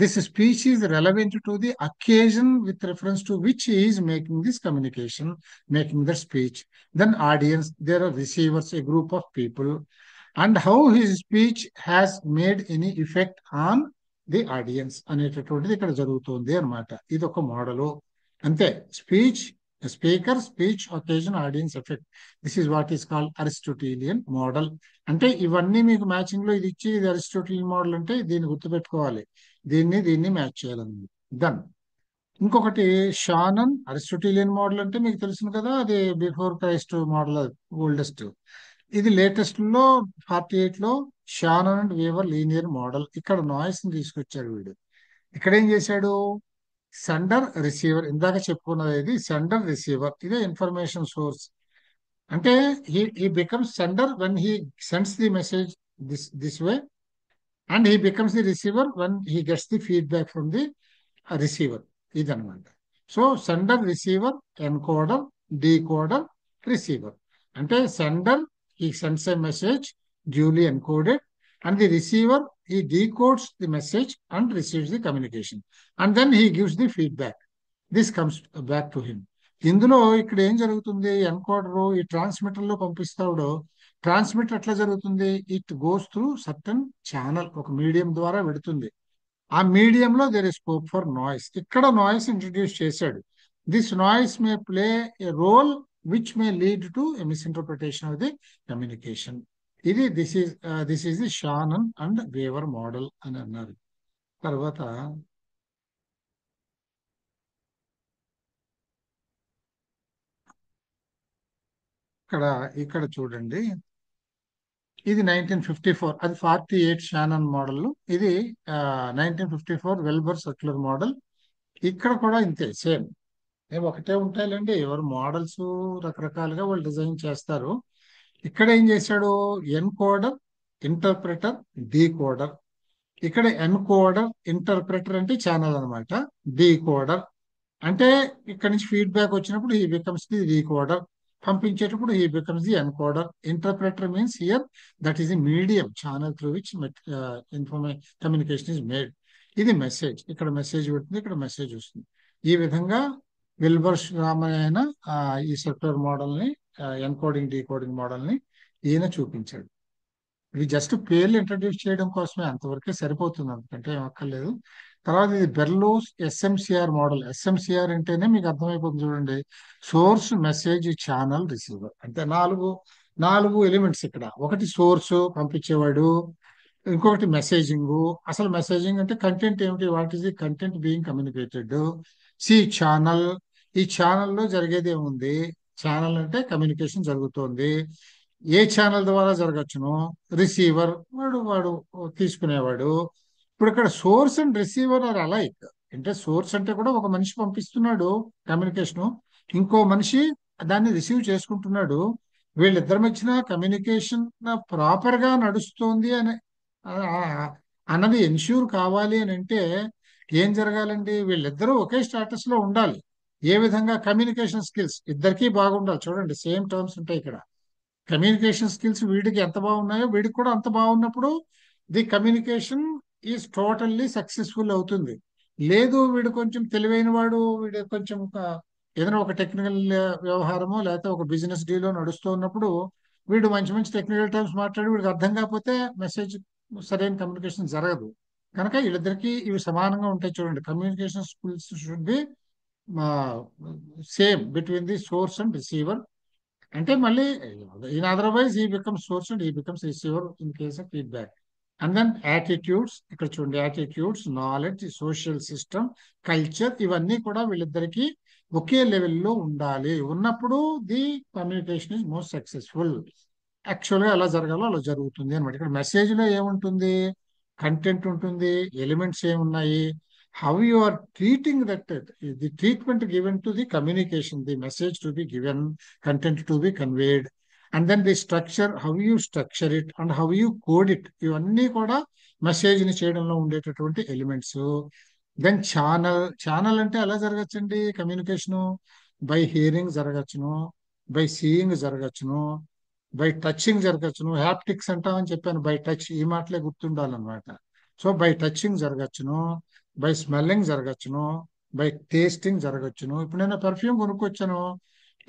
This speech is relevant to the occasion with reference to which is making this communication, making the speech. Then audience, there are receivers, a group of people, and how his speech has made any effect on the audience అనేటటువంటిది ఇక్కడ జరుగుతుంది అనమాట. ఇది ఒక మోడలు అంతే. Speech, speaker, speech, occasion, audience, effect. This is what is called Aristotelian model. అంటే ఇవన్నీ మీకు మ్యాచింగ్ లో ఇది ఇచ్చి ఇది అరిస్టోటీలియన్ మోడల్ అంటే దీన్ని గుర్తుపెట్టుకోవాలి, దీన్ని మ్యాచ్ చేయాలని. దెన్ ఇంకొకటి షానన్ అరిస్టోటీలియన్ మోడల్. అంటే మీకు తెలుసు కదా, అది బిఫోర్ క్రైస్ట్ మోడల్, ఓల్డెస్ట్. ఇది లేటెస్ట్ లో 48 లో Shannon and Weaver linear model. ఇక్కడ నాయిస్ ని తీసుకొచ్చాడు వీడు. ఇక్కడ ఏం చేశాడు, సెండర్ రిసీవర్, ఇందాక చెప్పుకున్నది ఇది సెండర్ రిసీవర్, ఇదే ఇన్ఫర్మేషన్ సోర్స్. అంటే he becomes sender when he sends the message this way, and he becomes the receiver when he gets the feedback from the receiver. ఇదన్నమాట. So sender, receiver, encoder, decoder, receiver. అంటే sender he sends a message duly encoded, and the receiver he decodes the message and receives the communication, and then he gives the feedback. This comes back to him. ఇందులో ఇక్కడ ఏం జరుగుతుంది, ఎన్కోడర్ ఈ ట్రాన్స్మిటర్ లో పంపిస్తాడు. ట్రాన్స్మిటర్ ఎట్లా జరుగుతుంది, it goes through certain channel, ఒక మీడియం ద్వారా వెడుతుంది. ఆ మీడియంలో there is scope for noise. ఇక్కడ నాయిస్ ఇంట్రడ్యూస్ చేశాడు. This noise may play a role which may lead to a misinterpretation of the communication. ఇది this is the Shannon and Weaver model అని అన్నారు. తర్వాత ఇక్కడ ఇక్కడ చూడండి, ఇది 1954, అది 48 షానన్ మోడల్. ఇది 1954 వెల్బర్ సర్క్యులర్ మోడల్. ఇక్కడ కూడా ఇంతే, సేమ్. ఏం ఒకటే ఉంటాయిలేండి, ఎవరు మోడల్స్ రకరకాలుగా వాళ్ళు డిజైన్ చేస్తారు. ఇక్కడ ఏం చేశాడు, ఎన్కోడర్, ఇంటర్ప్రెటర్, డీకోడర్. ఇక్కడ ఎన్కోడర్, ఇంటర్ప్రెటర్ అంటే ఛానల్ అనమాట. డీకోడర్ అంటే ఇక్కడ నుంచి ఫీడ్బ్యాక్ వచ్చినప్పుడు హీ బికమ్స్ ది డీకోడర్, పంపించేటప్పుడు he becomes the encoder. Interpreter means here that is the medium channel through which communication is made. ఇది మెసేజ్, ఇక్కడ మెసేజ్ పెడుతుంది, ఇక్కడ మెసేజ్ వస్తుంది. ఈ విధంగా విల్బర్ రామన్ ఈ సెక్టర్ మోడల్ ని, ఎన్కోడింగ్ డీకోడింగ్ మోడల్ ని ఈయన చూపించాడు. ఇవి జస్ట్ పేర్లు ఇంట్రడ్యూస్ చేయడం కోసమే, అంతవరకే సరిపోతుంది, అంతకంటే ఏం అక్కర్లేదు. తర్వాత ఇది బెర్లోస్ ఎస్ఎంసిఆర్ మోడల్. ఎస్ఎంసిఆర్ అంటేనే మీకు అర్థమైపోతుంది చూడండి, సోర్స్, మెసేజ్, ఛానల్, రిసీవర్. అంటే నాలుగు నాలుగు ఎలిమెంట్స్ ఇక్కడ. ఒకటి సోర్స్, పంపించేవాడు. ఇంకొకటి మెసేజింగ్. అసలు మెసేజింగ్ అంటే కంటెంట్ ఏమిటి, what is the content being communicated. Channel, ఈ ఛానల్లో జరిగేది ఏముంది, ఛానల్ అంటే కమ్యూనికేషన్ జరుగుతోంది, ఏ ఛానల్ ద్వారా జరగచ్చును. రిసీవర్, వాడు వాడు తీసుకునేవాడు. ఇప్పుడు ఇక్కడ source and receiver are alike. అంటే సోర్స్ అంటే కూడా ఒక మనిషి పంపిస్తున్నాడు కమ్యూనికేషన్, ఇంకో మనిషి దాన్ని రిసీవ్ చేసుకుంటున్నాడు. వీళ్ళిద్దరి మధ్యన కమ్యూనికేషన్ ప్రాపర్ గా నడుస్తోంది అని అన్నది ఎన్ష్యూర్ కావాలి అని అంటే ఏం జరగాలండి, వీళ్ళిద్దరూ ఒకే స్టాటస్ లో ఉండాలి. ఏ విధంగా, కమ్యూనికేషన్ స్కిల్స్ ఇద్దరికీ బాగుండాలి. చూడండి, సేమ్ టర్మ్స్ ఉంటాయి ఇక్కడ. కమ్యూనికేషన్ స్కిల్స్ వీడికి ఎంత బాగున్నాయో వీడికి కూడా అంత బాగున్నప్పుడు the communication is totally successful అవుతుంది. లేదు, వీడు కొంచెం తెలివైన వాడు, వీడు కొంచెం ఏదైనా ఒక టెక్నికల్ వ్యవహారమో లేకపోతే ఒక బిజినెస్ డీలో నడుస్తూ ఉన్నప్పుడు వీడు మంచి మంచి టెక్నికల్ టర్మ్స్ మాట్లాడి వీడికి అర్థం కాకపోతే మెసేజ్, సరైన కమ్యూనికేషన్ జరగదు. కనుక వీళ్ళిద్దరికీ ఇవి సమానంగా ఉంటాయి. చూడండి, communication skills should be same between the source and receiver. అంటే మళ్ళీ in otherwise he becomes source and he becomes receiver in case of feedback. And then attitudes, ఇక్కడ చూడండి, attitudes, knowledge, social system, culture, ఇవన్నీ కూడా వీళ్ళిద్దరికి ఒకే లెవెల్లో ఉండాలి. ఉన్నప్పుడు the communication is most successful. యాక్చువల్గా ఎలా జరగాలో అలా జరుగుతుంది అనమాట. ఇక్కడ మెసేజ్ లో ఏముంటుంది, కంటెంట్ ఉంటుంది, ఎలిమెంట్స్ ఏమున్నాయి, how you are treating that, the treatment given to the communication, the message to be given, content to be conveyed, and then the structure, how you structure it and how you code it, ఇవన్నీ కూడా మెసేజ్ ని చేయడంలో ఉండేటటువంటి ఎలిమెంట్స్. దెన్ ఛానల్ అంటే ఎలా జరగచ్చండి కమ్యూనికేషను, బై హియరింగ్ జరగచ్చును, బై సీయింగ్ జరగచ్చును, బై టచింగ్ జరగచ్చును. హ్యాప్టిక్స్ అంటామని చెప్పాను, బై టచ్, ఈ మాటలే గుర్తుండాలన్నమాట. సో బై టచింగ్ జరగచ్చును, బై స్మెల్లింగ్ జరగచ్చును, బై టేస్టింగ్ జరగచ్చును. ఇప్పుడు నేను పెర్ఫ్యూమ్ కొనుక్కొచ్చాను,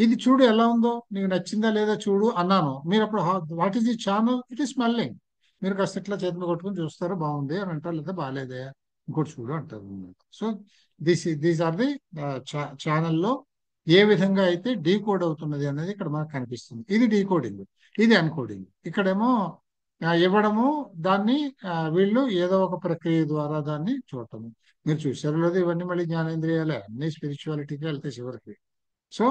ఇది చూడు ఎలా ఉందో, నీకు నచ్చిందా లేదా చూడు అన్నాను. మీరు అప్పుడు what is the channel, it is smelling. మీరు కాస్త ఇట్లా చేతిలో కొట్టుకుని చూస్తారు, బాగుంది అని అంటారు, లేదా బాగాలేదే ఇంకోటి చూడు అంటారు. సో దీస్ ఆర్ ది ఛానల్లో ఏ విధంగా అయితే డీకోడ్ అవుతున్నది అనేది ఇక్కడ మనకు కనిపిస్తుంది. ఇది డీకోడింగ్, ఇది అన్కోడింగ్. ఇక్కడేమో ఇవ్వడము, దాన్ని వీళ్ళు ఏదో ఒక ప్రక్రియ ద్వారా దాన్ని చూడటము. మీరు చూసారు లేదు, ఇవన్నీ మళ్ళీ జ్ఞానేంద్రియాలే, అన్ని స్పిరిచువాలిటీకి వెళ్తే చివరికి. So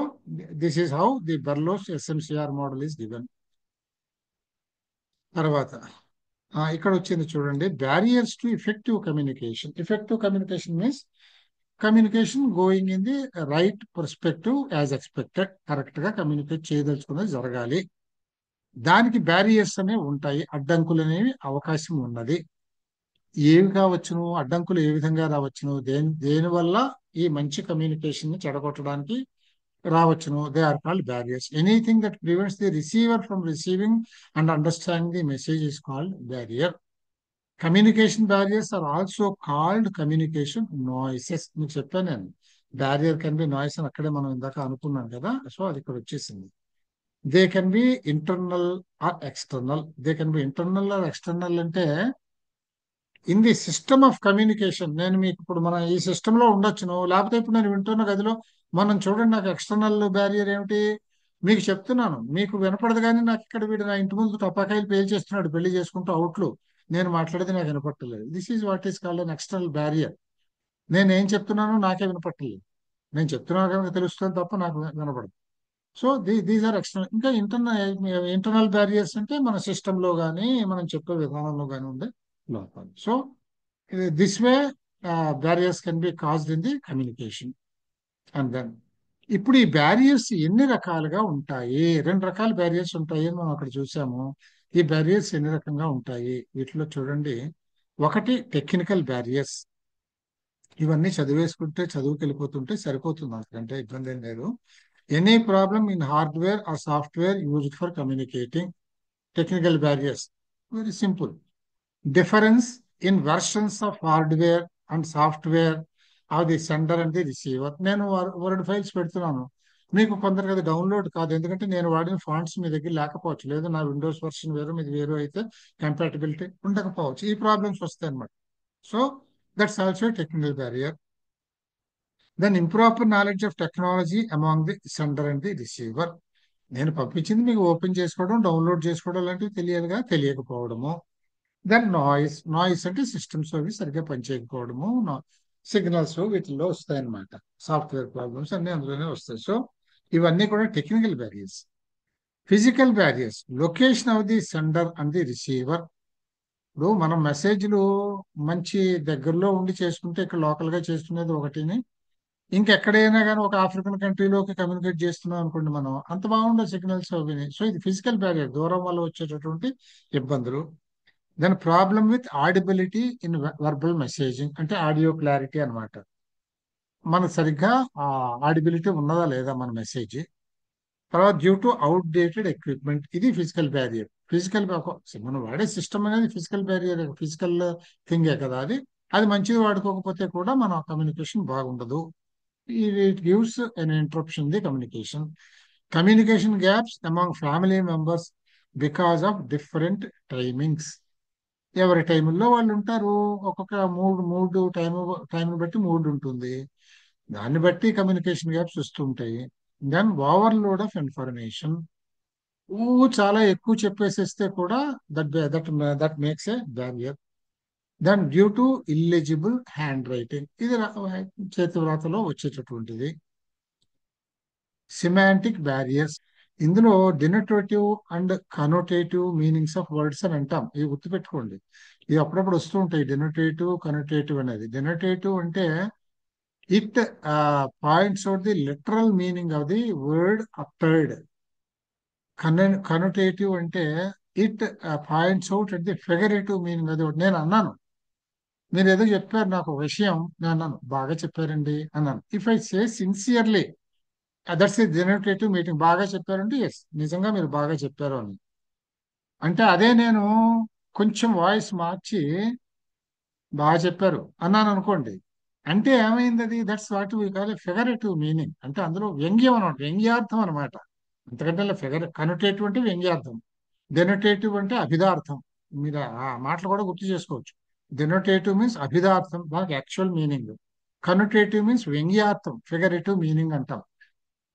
this is how the Berlo's SMCR model is given. తర్వాత ఇక్కడ వచ్చింది చూడండి, barriers to effective communication. Effective communication means communication going in the right perspective as expected. Correct గా కమ్యూనికేట్ చేయదలుచుకున్నది జరగాలి. దానికి బ్యారియర్స్ అనేవి ఉంటాయి, అడ్డంకులు అనేవి అవకాశం ఉన్నది. ఏవి కావచ్చును, అడ్డంకులు ఏ విధంగా రావచ్చును, దేని వల్ల ఈ మంచి కమ్యూనికేషన్ ని చెడగొట్టడానికి రావచ్చును, they are called barriers. Anything that prevents the receiver from receiving and understanding the message is called barrier. Communication barriers are also called communication noises. మీకు చెప్పాను నేను, బ్యారియర్ కెన్ బి నాయిస్ అని అక్కడే మనం ఇందాక అనుకున్నాం కదా, సో అది ఇక్కడ వచ్చేసింది. They can be internal or external. They can be internal or external అంటే in the system of communication. నేను మీకు ఇప్పుడు మన ఈ సిస్టమ్ లో ఉండొచ్చును, లేకపోతే ఇప్పుడు నేను వింటున్న గదిలో మనం చూడండి, నాకు ఎక్స్టర్నల్ బ్యారియర్ ఏమిటి మీకు చెప్తున్నాను, మీకు వినపడదు. కానీ నాకు ఇక్కడ వీడు నా ఇంటి ముందు టపాకాయలు పేల్చేస్తున్నాడు పెళ్లి చేసుకుంటూ అవుట్లు, నేను మాట్లాడేది నాకు వినపట్టలేదు. This is what is called an external barrier. నేను ఏం చెప్తున్నానో నాకే వినపట్టలేదు, నేను చెప్తున్నాను కనుక తెలుస్తుంది తప్ప నాకు వినపడదు. So these are external. ఇంకా ఇంటర్నల్ బ్యారియర్స్ అంటే మన సిస్టమ్ లో కానీ మనం చెప్పే విధానంలో కానీ ఉండే లోపాలు. So this way barriers can be caused in the communication. And then ఇప్పుడు ఈ బ్యారియర్స్ ఎన్ని రకాలుగా ఉంటాయి? రెండు రకాల బ్యారియర్స్ ఉంటాయి అని మనం అక్కడ చూసాము. ఈ బ్యారియర్స్ ఎన్ని రకంగా ఉంటాయి వీటిలో చూడండి. ఒకటి టెక్నికల్ బ్యారియర్స్. ఇవన్నీ చదివేసుకుంటే చదువుకి వెళ్ళిపోతుంటే సరిపోతుంది, అంతకంటే ఇబ్బంది ఏం లేదు. Any problem in hardware are software used for communicating. Technical barriers very simple. Difference in versions of hardware and software of the sender and the receiver. నేను వర్డ్ ఫైల్స్ పెడుతున్నాను, మీకు కొందరికి అది డౌన్లోడ్ కాదు, ఎందుకంటే నేను వాడిన ఫాంట్స్ మీ దగ్గర లేకపోవచ్చు, లేదా నా విండోస్ వర్షన్ వేరు మీది వేరు అయితే కంపాటబిలిటీ ఉండకపోవచ్చు, ఈ ప్రాబ్లమ్స్ వస్తాయి అన్నమాట. So that's also technical barrier. Then improper knowledge of technology among the sender and the receiver. నేను పంపించింది మీకు ఓపెన్ చేసుకోవడం, డౌన్లోడ్ చేసుకోవడం లాంటివి తెలియాలిగా, తెలియకపోవడము. Then noise. నాయిస్ అంటే సిస్టమ్స్ అవి సరిగ్గా పనిచేయకపోవడము, సిగ్నల్స్ వీటిల్లో వస్తాయి అన్నమాట. సాఫ్ట్వేర్ ప్రాబ్లమ్స్ అన్ని అందులోనే వస్తాయి. సో ఇవన్నీ కూడా technical barriers. Physical barriers. Location of the sender and the receiver. ఇప్పుడు మనం మెసేజ్లు మంచి దగ్గరలో ఉండి చేసుకుంటే, ఇక్కడ లోకల్ గా చేసుకునేది ఒకటిని, ఇంకెక్కడైనా కానీ ఒక ఆఫ్రికన్ కంట్రీలోకి కమ్యూనికేట్ చేస్తున్నాం అనుకోండి, మనం అంత బాగుండదు సిగ్నల్స్ అవి. సో ఇది ఫిజికల్ బ్యారియర్, దూరం వల్ల వచ్చేటటువంటి ఇబ్బందులు. Then problem with audibility in verbal messaging, అంటే ఆడియో క్లారిటీ అన్నమాట. మనకు సరిగ్గా ఆడిబిలిటీ ఉన్నదా లేదా మన మెసేజ్. తర్వాత due to outdated equipment, ఇది ఫిజికల్ బ్యారియర్. ఫిజికల్ మనం వాడే సిస్టమ్ అనేది ఫిజికల్ బ్యారియర్, ఫిజికల్ థింగే కదా అది. అది మంచిది వాడుకోకపోతే కూడా మన కమ్యూనికేషన్ బాగుండదు. It gives an interruption the communication. Communication gaps among family members because of different timings. ఎవరి టైముల్లో వాళ్ళు ఉంటారు, ఒక్కొక్క మూడు టైం బట్టి మూడ్ ఉంటుంది, దాన్ని బట్టి కమ్యూనికేషన్ గ్యాప్స్ వస్తుంటాయి. Then overload of information. చాలా ఎక్కువ చెప్పేసేస్తే కూడా that that that makes a barrier. Then due to illegible handwriting, ఇది చేతి వ్రాతలో వచ్చేటటువంటిది. Semantic barriers. ఇందులో denotative and connotative meanings of words అని అంటాం, ఇవి గుర్తుపెట్టుకోండి. ఇవి అప్పుడప్పుడు వస్తూ ఉంటాయి, డినోటేటివ్ కనోటేటివ్ అనేది. డినోటేటివ్ అంటే it points out the literal meaning of the word uttered. Connotative అంటే it points out at the figurative meaning. అది ఒకటి నేను అన్నాను, మీరు ఏదో చెప్పారు నాకు ఒక విషయం, నేను అన్నాను బాగా చెప్పారండి అన్నాను. If I say sincerely, that's a denotative meaning. బాగా చెప్పారంటే ఎస్, నిజంగా మీరు బాగా చెప్పారు అని. అంటే అదే నేను కొంచెం వాయిస్ మార్చి బాగా చెప్పారు అన్నాను అనుకోండి, అంటే ఏమైంది అది, that's what we call figurative meaning. అంటే అందులో వ్యంగ్యం అనమాట, వ్యంగ్యార్థం అనమాట. అంతకంటే కనోటేటివ్ అంటే వ్యంగ్యార్థం, డెనోటేటివ్ అంటే అభిదార్థం. మీరు ఆ మాటలు కూడా గుర్తు చేసుకోవచ్చు. డెనోటేటివ్ మీన్స్ అభిదార్థం, దానికి యాక్చువల్ మీనింగ్. కనోటేటివ్ మీన్స్ వ్యంగ్యార్థం, ఫిగరేటివ్ మీనింగ్ అంటాం.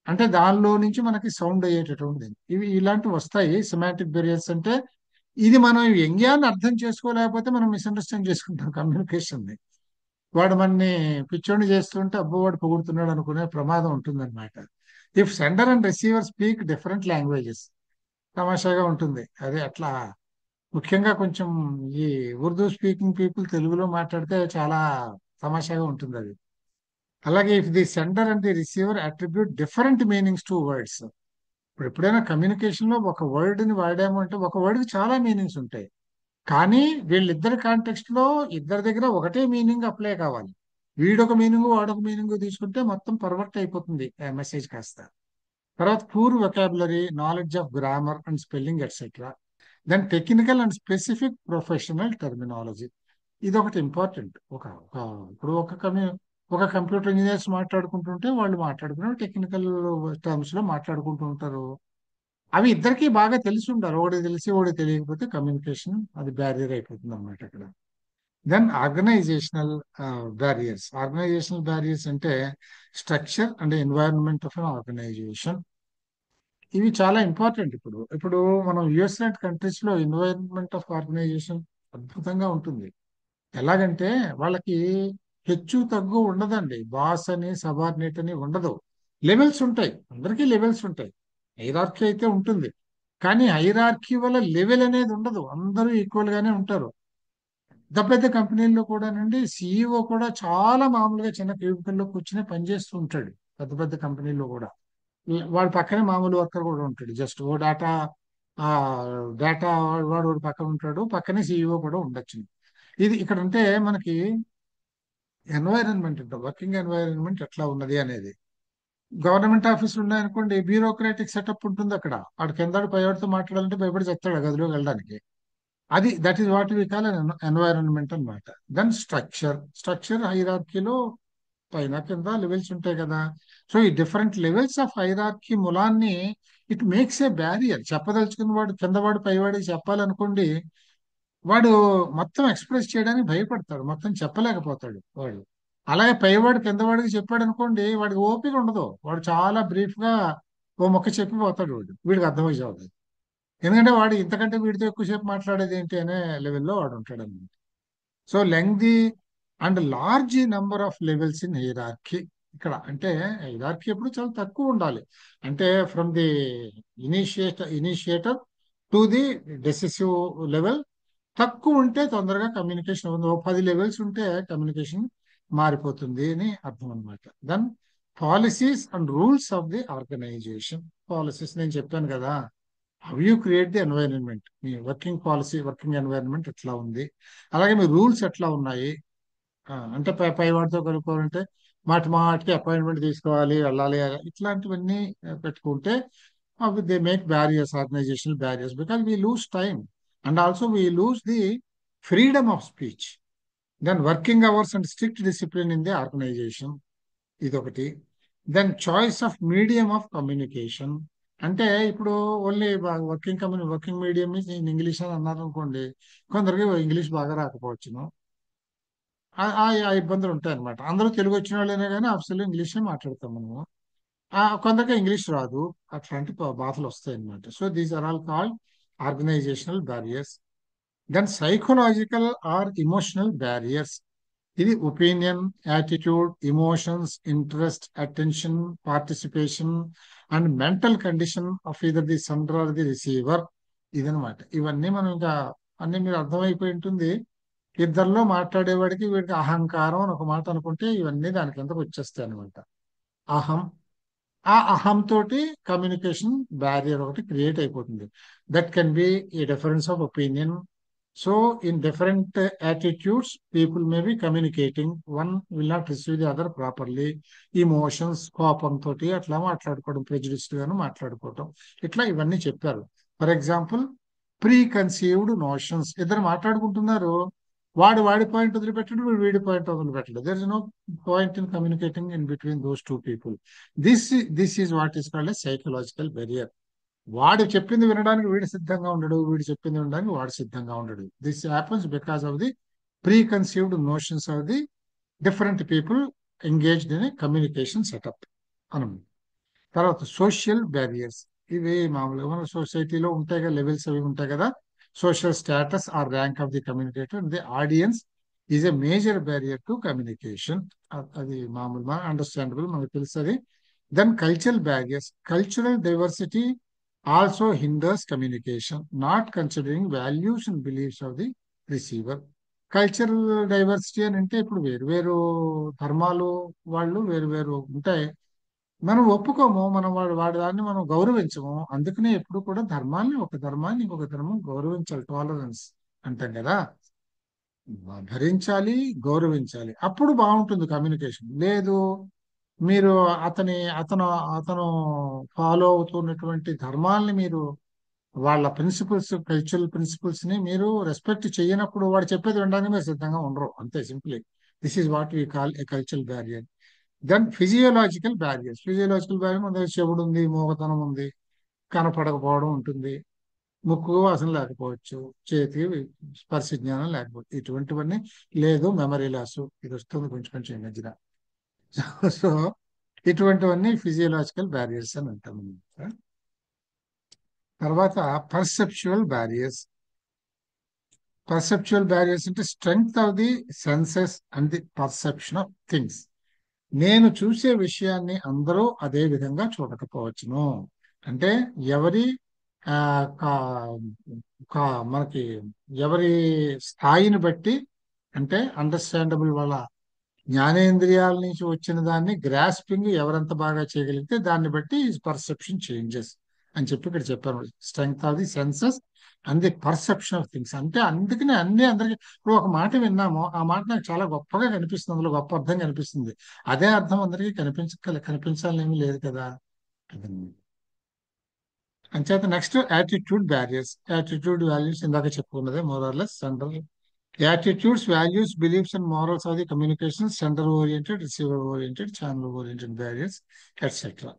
అంటే దానిలో నుంచి మనకి సౌండ్ అయ్యేటటువంటిది. ఇవి ఇలాంటివి వస్తాయి సిమాంటిక్ బ్యారియర్స్ అంటే. ఇది మనం వ్యంగ్యాన్ని అర్థం చేసుకోలేకపోతే మనం మిస్అండర్స్టాండ్ చేసుకుంటాం కమ్యూనికేషన్ ని. వాడు మనని పిచ్చోడిని చేస్తుంటే అబ్బో వాడు పొగుడుతున్నాడు అనుకునే ప్రమాదం ఉంటుందన్నమాట. If sender and receiver speak different languages, తమాషాగా ఉంటుంది అదే అట్లా. ముఖ్యంగా కొంచెం ఈ ఉర్దూ స్పీకింగ్ పీపుల్ తెలుగులో మాట్లాడితే చాలా తమాషాగా ఉంటుంది అది. అలాగే if the sender and the receiver attribute different meanings to words. ఇప్పుడు ఎప్పుడైనా కమ్యూనికేషన్ లో ఒక వర్డ్ ని వాడాము అంటే ఒక వర్డ్ కి చాలా మీనింగ్స్ ఉంటాయి. కానీ వీళ్ళిద్దరి కాంటెక్స్ట్ లో ఇద్దరి దగ్గర ఒకటే మీనింగ్ అప్లై కావాలి. వీడొక మీనింగ్ వాడొక మీనింగ్ తీసుకుంటే మొత్తం పర్వర్ట్ అయిపోతుంది మెసేజ్ కాస్త. తర్వాత poor vocabulary, knowledge of grammar and spelling etcetera. Then technical and specific professional terminology. ఇది ఒకటి ఇంపార్టెంట్. ఇప్పుడు ఒక కంప్యూటర్ ఇంజనీర్స్ మాట్లాడుకుంటుంటే వాళ్ళు మాట్లాడుకునే టెక్నికల్ టర్మ్స్ లో మాట్లాడుకుంటూ ఉంటారు. అవి ఇద్దరికి బాగా తెలిసి ఉండాలి. ఒకటి తెలిసి ఒకటి తెలియకపోతే కమ్యూనికేషన్ అది బ్యారియర్ అయిపోతుంది అన్నమాట అక్కడ. దెన్ ఆర్గనైజేషనల్ బ్యారియర్స్ అంటే structure and environment of an organization. ఇవి చాలా ఇంపార్టెంట్. ఇప్పుడు మనం యుఎస్ లాంటి కంట్రీస్ లో ఎన్వైరన్మెంట్ ఆఫ్ ఆర్గనైజేషన్ అద్భుతంగా ఉంటుంది. ఎలాగంటే వాళ్ళకి హెచ్చు తగ్గు ఉండదండి. బాస్ అని సబార్డినేట్ అని ఉండదు. లెవెల్స్ ఉంటాయి, అందరికీ లెవెల్స్ ఉంటాయి. హైరార్కీ అయితే ఉంటుంది, కానీ హైరార్కీ వల్ల లెవెల్ అనేది ఉండదు. అందరూ ఈక్వల్ గానే ఉంటారు. పెద్ద పెద్ద కంపెనీల్లో కూడానండి సిఇఓ కూడా చాలా మామూలుగా చిన్న క్యూబికల్లో కూర్చుని పనిచేస్తూ ఉంటాడు. పెద్ద పెద్ద కంపెనీల్లో కూడా వాడి పక్కనే మామూలు వర్కర్ కూడా ఉంటాడు. జస్ట్ ఓ ఆ డేటా వాడు వాడు పక్కన ఉంటాడు, పక్కనే సిఇఓ కూడా ఉండొచ్చు. ఇది ఇక్కడ ఉంటే మనకి ఎన్వైరన్మెంట్ ఉంటుంది, వర్కింగ్ ఎన్వైరన్మెంట్ ఎట్లా ఉన్నది అనేది. గవర్నమెంట్ ఆఫీసులు ఉన్నాయనుకోండి, బ్యూరోక్రాటిక్ సెటప్ ఉంటుంది అక్కడ. వాడు కిందాడు పైవాడితో మాట్లాడాలంటే భయపడి చెప్తాడు ఆ గదిలోకి వెళ్ళడానికి. అది that is what we call environment అన్నమాట. దెన్ స్ట్రక్చర్ హైరార్కీలో పైన కింద లెవెల్స్ ఉంటాయి కదా. సో ఈ డిఫరెంట్ లెవెల్స్ ఆఫ్ హైరార్కీ మూలాన్ని ఇట్ మేక్స్ ఏ బ్యారియర్. చెప్పదలుచుకున్న వాడు కిందవాడు పైవాడికి చెప్పాలనుకోండి, వాడు మొత్తం ఎక్స్ప్రెస్ చేయడానికి భయపడతాడు, మొత్తం చెప్పలేకపోతాడు వాడు. అలాగే పైవాడు కిందవాడికి చెప్పాడు అనుకోండి, వాడికి ఓపిక ఉండదు. వాడు చాలా బ్రీఫ్ గా ఓ మొక్క చెప్పిపోతాడు, వీడికి అర్థమైపోతుంది. ఎందుకంటే వాడు ఇంతకంటే వీడితో ఎక్కువసేపు మాట్లాడేది ఏంటి అనే లెవెల్లో వాడు ఉంటాడు అనమాట. So lengthy and large number of levels in hierarchy. ఇక్కడ అంటే హైరార్కీ ఎప్పుడు చాలా తక్కువ ఉండాలి. అంటే from the initiator to the decisive level తక్కువ ఉంటే తొందరగా కమ్యూనికేషన్ అవుతుంది. ఓ 10 లెవెల్స్ ఉంటే కమ్యూనికేషన్ మారిపోతుంది అని అర్థం అనమాట. Then policies and rules of the organization. Policies నేను చెప్పాను కదా, how you create the environment. మీ వర్కింగ్ పాలసీ, వర్కింగ్ ఎన్వైరన్మెంట్ ఎట్లా ఉంది, అలాగే మీ రూల్స్ ఎట్లా ఉన్నాయి. అంటే పై వాడితో కనుక్కోవాలంటే మాటికి అపాయింట్మెంట్ తీసుకోవాలి, వెళ్ళాలి, ఇట్లాంటివన్నీ పెట్టుకుంటే అవి they make barriers, organizational barriers, because we lose time and also we lose the freedom of speech. Then working hours and strict discipline in the organization, ఇదొకటి. Then choice of medium of communication. అంటే ఇప్పుడు only working medium in English అని అన్నారు అనుకోండి, కొందరికి ఇంగ్లీష్ బాగా రాకపోవచ్చును. ఆ ఇబ్బందులు ఉంటాయి అనమాట. అందరూ తెలుగు వచ్చిన వాళ్ళైనా కానీ ఆఫీసులో ఇంగ్లీషే మాట్లాడతాం మనము. కొందరికి ఇంగ్లీష్ రాదు. అట్లాంటి బాధలు వస్తాయి అనమాట. So these are all called organizational barriers. Then psychological or emotional barriers. ఇది opinion, attitude, emotions, interest, attention, participation and mental condition of either the sender or the receiver. ఇదనమాట. ఇవన్నీ మనం ఇంకా అన్ని మీరు అర్థమైపోయి ఉంటుంది. ఇద్దరిలో మాట్లాడేవాడికి వీడికి అహంకారం అని ఒక మాట అనుకుంటే ఇవన్నీ దాని కిందకు వచ్చేస్తాయి అనమాట. అహం, ఆ అహం తోటి కమ్యూనికేషన్ బ్యారియర్ ఒకటి క్రియేట్ అయిపోతుంది. That can be a difference of opinion. So in different attitudes people may be communicating, one will not receive the other properly. Emotions, కోపంతో అట్లా మాట్లాడుకోవడం, ప్రెజుడిస్డ్ గాను మాట్లాడుకోవటం, ఇట్లా ఇవన్నీ చెప్పారు. For example, preconceived notions. ఇద్దరు మాట్లాడుకుంటున్నారు, వాడి పాయింట్ వదిలిపెట్టడు, వీడి పాయింట్ వదిలిపెట్టడు. There is no point in communicating in between those two people. This is what is called a psychological barrier. వాడు చెప్పింది వినడానికి వీడు సిద్ధంగా ఉండడు, వీడు చెప్పింది వినడానికి వాడు సిద్ధంగా ఉండడు. This happens because of the pre conceived notions of the different people engaged in communication setup అనమాట. తర్వాత సోషల్ బ్యారియర్స్. ఇవి మామూలుగా మన సొసైటీలో ఉంటాయి కదా, లెవెల్స్ అవి ఉంటాయి కదా. Social status or rank of the communicator, the audience is a major barrier to communication. అది మామూలు అండర్స్టాండబుల్, మనకు తెలుస్తుంది. Then cultural barriers. Cultural diversity also hinders communication, not considering values and beliefs of the receiver. Cultural diversity అని అంటే ఇప్పుడు వేరు వేరు ధర్మాలు వాళ్ళు వేరు వేరు ఉంటాయి. మనం ఒప్పుకోము, మనం వాడి దాన్ని మనం గౌరవించము. అందుకనే ఎప్పుడు కూడా ఒక ధర్మాన్ని ఇంకొక ధర్మం గౌరవించాలి, టాలరెన్స్ అంటాం కదా. భరించాలి, గౌరవించాలి, అప్పుడు బాగుంటుంది కమ్యూనికేషన్. లేదు, మీరు అతను అతను ఫాలో అవుతున్నటువంటి ధర్మాల్ని మీరు, వాళ్ళ ప్రిన్సిపల్స్, కల్చరల్ ప్రిన్సిపల్స్ ని మీరు రెస్పెక్ట్ చేయనప్పుడు వాడు చెప్పేది వినడానికి మీరు సిద్ధంగా ఉండరు. అంతే, simply. This is what we call a cultural barrier. Then physiological barrier మన దగ్గర చెవుడు ఉంది, మూగతనం ఉంది, కనపడకపోవడం ఉంటుంది, ముక్కు వాసన లేకపోవచ్చు, చేతికి స్పర్శ జ్ఞానం లేకపోవచ్చు, ఇటువంటివన్నీ. లేదు, మెమరీ లాస్, ఇది వస్తుంది కొంచెం కొంచెం ఈ మధ్యన. సో ఇటువంటివన్నీ ఫిజియోలాజికల్ బ్యారియర్స్ అని అంటాం అన్నమాట. తర్వాత పర్సెప్చువల్ బ్యారియర్స్. పర్సెప్చువల్ బ్యారియర్స్ అంటే strength of the senses and the perception of things. నేను చూసే విషయాన్ని అందరూ అదే విధంగా చూడకపోవచ్చును. అంటే ఎవరి ఆ, కా- మనకి ఎవరి స్థాయిని బట్టి, అంటే అండర్స్టాండబుల్ వాళ్ళ జ్ఞానేంద్రియాల నుంచి వచ్చిన దాన్ని గ్రాస్పింగ్ ఎవరెంత బాగా చేయగలిగితే దాన్ని బట్టి పర్సెప్షన్ చేంజెస్ అని చెప్పి ఇక్కడ చెప్పారు. Strength of the senses and the perception of things. అంటే అందుకనే అందరికి ఇప్పుడు ఒక మాట విన్నాము, ఆ మాట నాకు చాలా గొప్పగా కనిపిస్తుంది, అందులో గొప్ప అర్థం కనిపిస్తుంది. అదే అర్థం అందరికీ కనిపించాలని ఏమీ లేదు కదా. అంచేత next attitude barriers. Attitude values ఇందాక చెప్పుకున్నదే more or less sender. Attitudes, values, beliefs and morals of the communication sender oriented, receiver oriented, channel oriented barriers etcetera.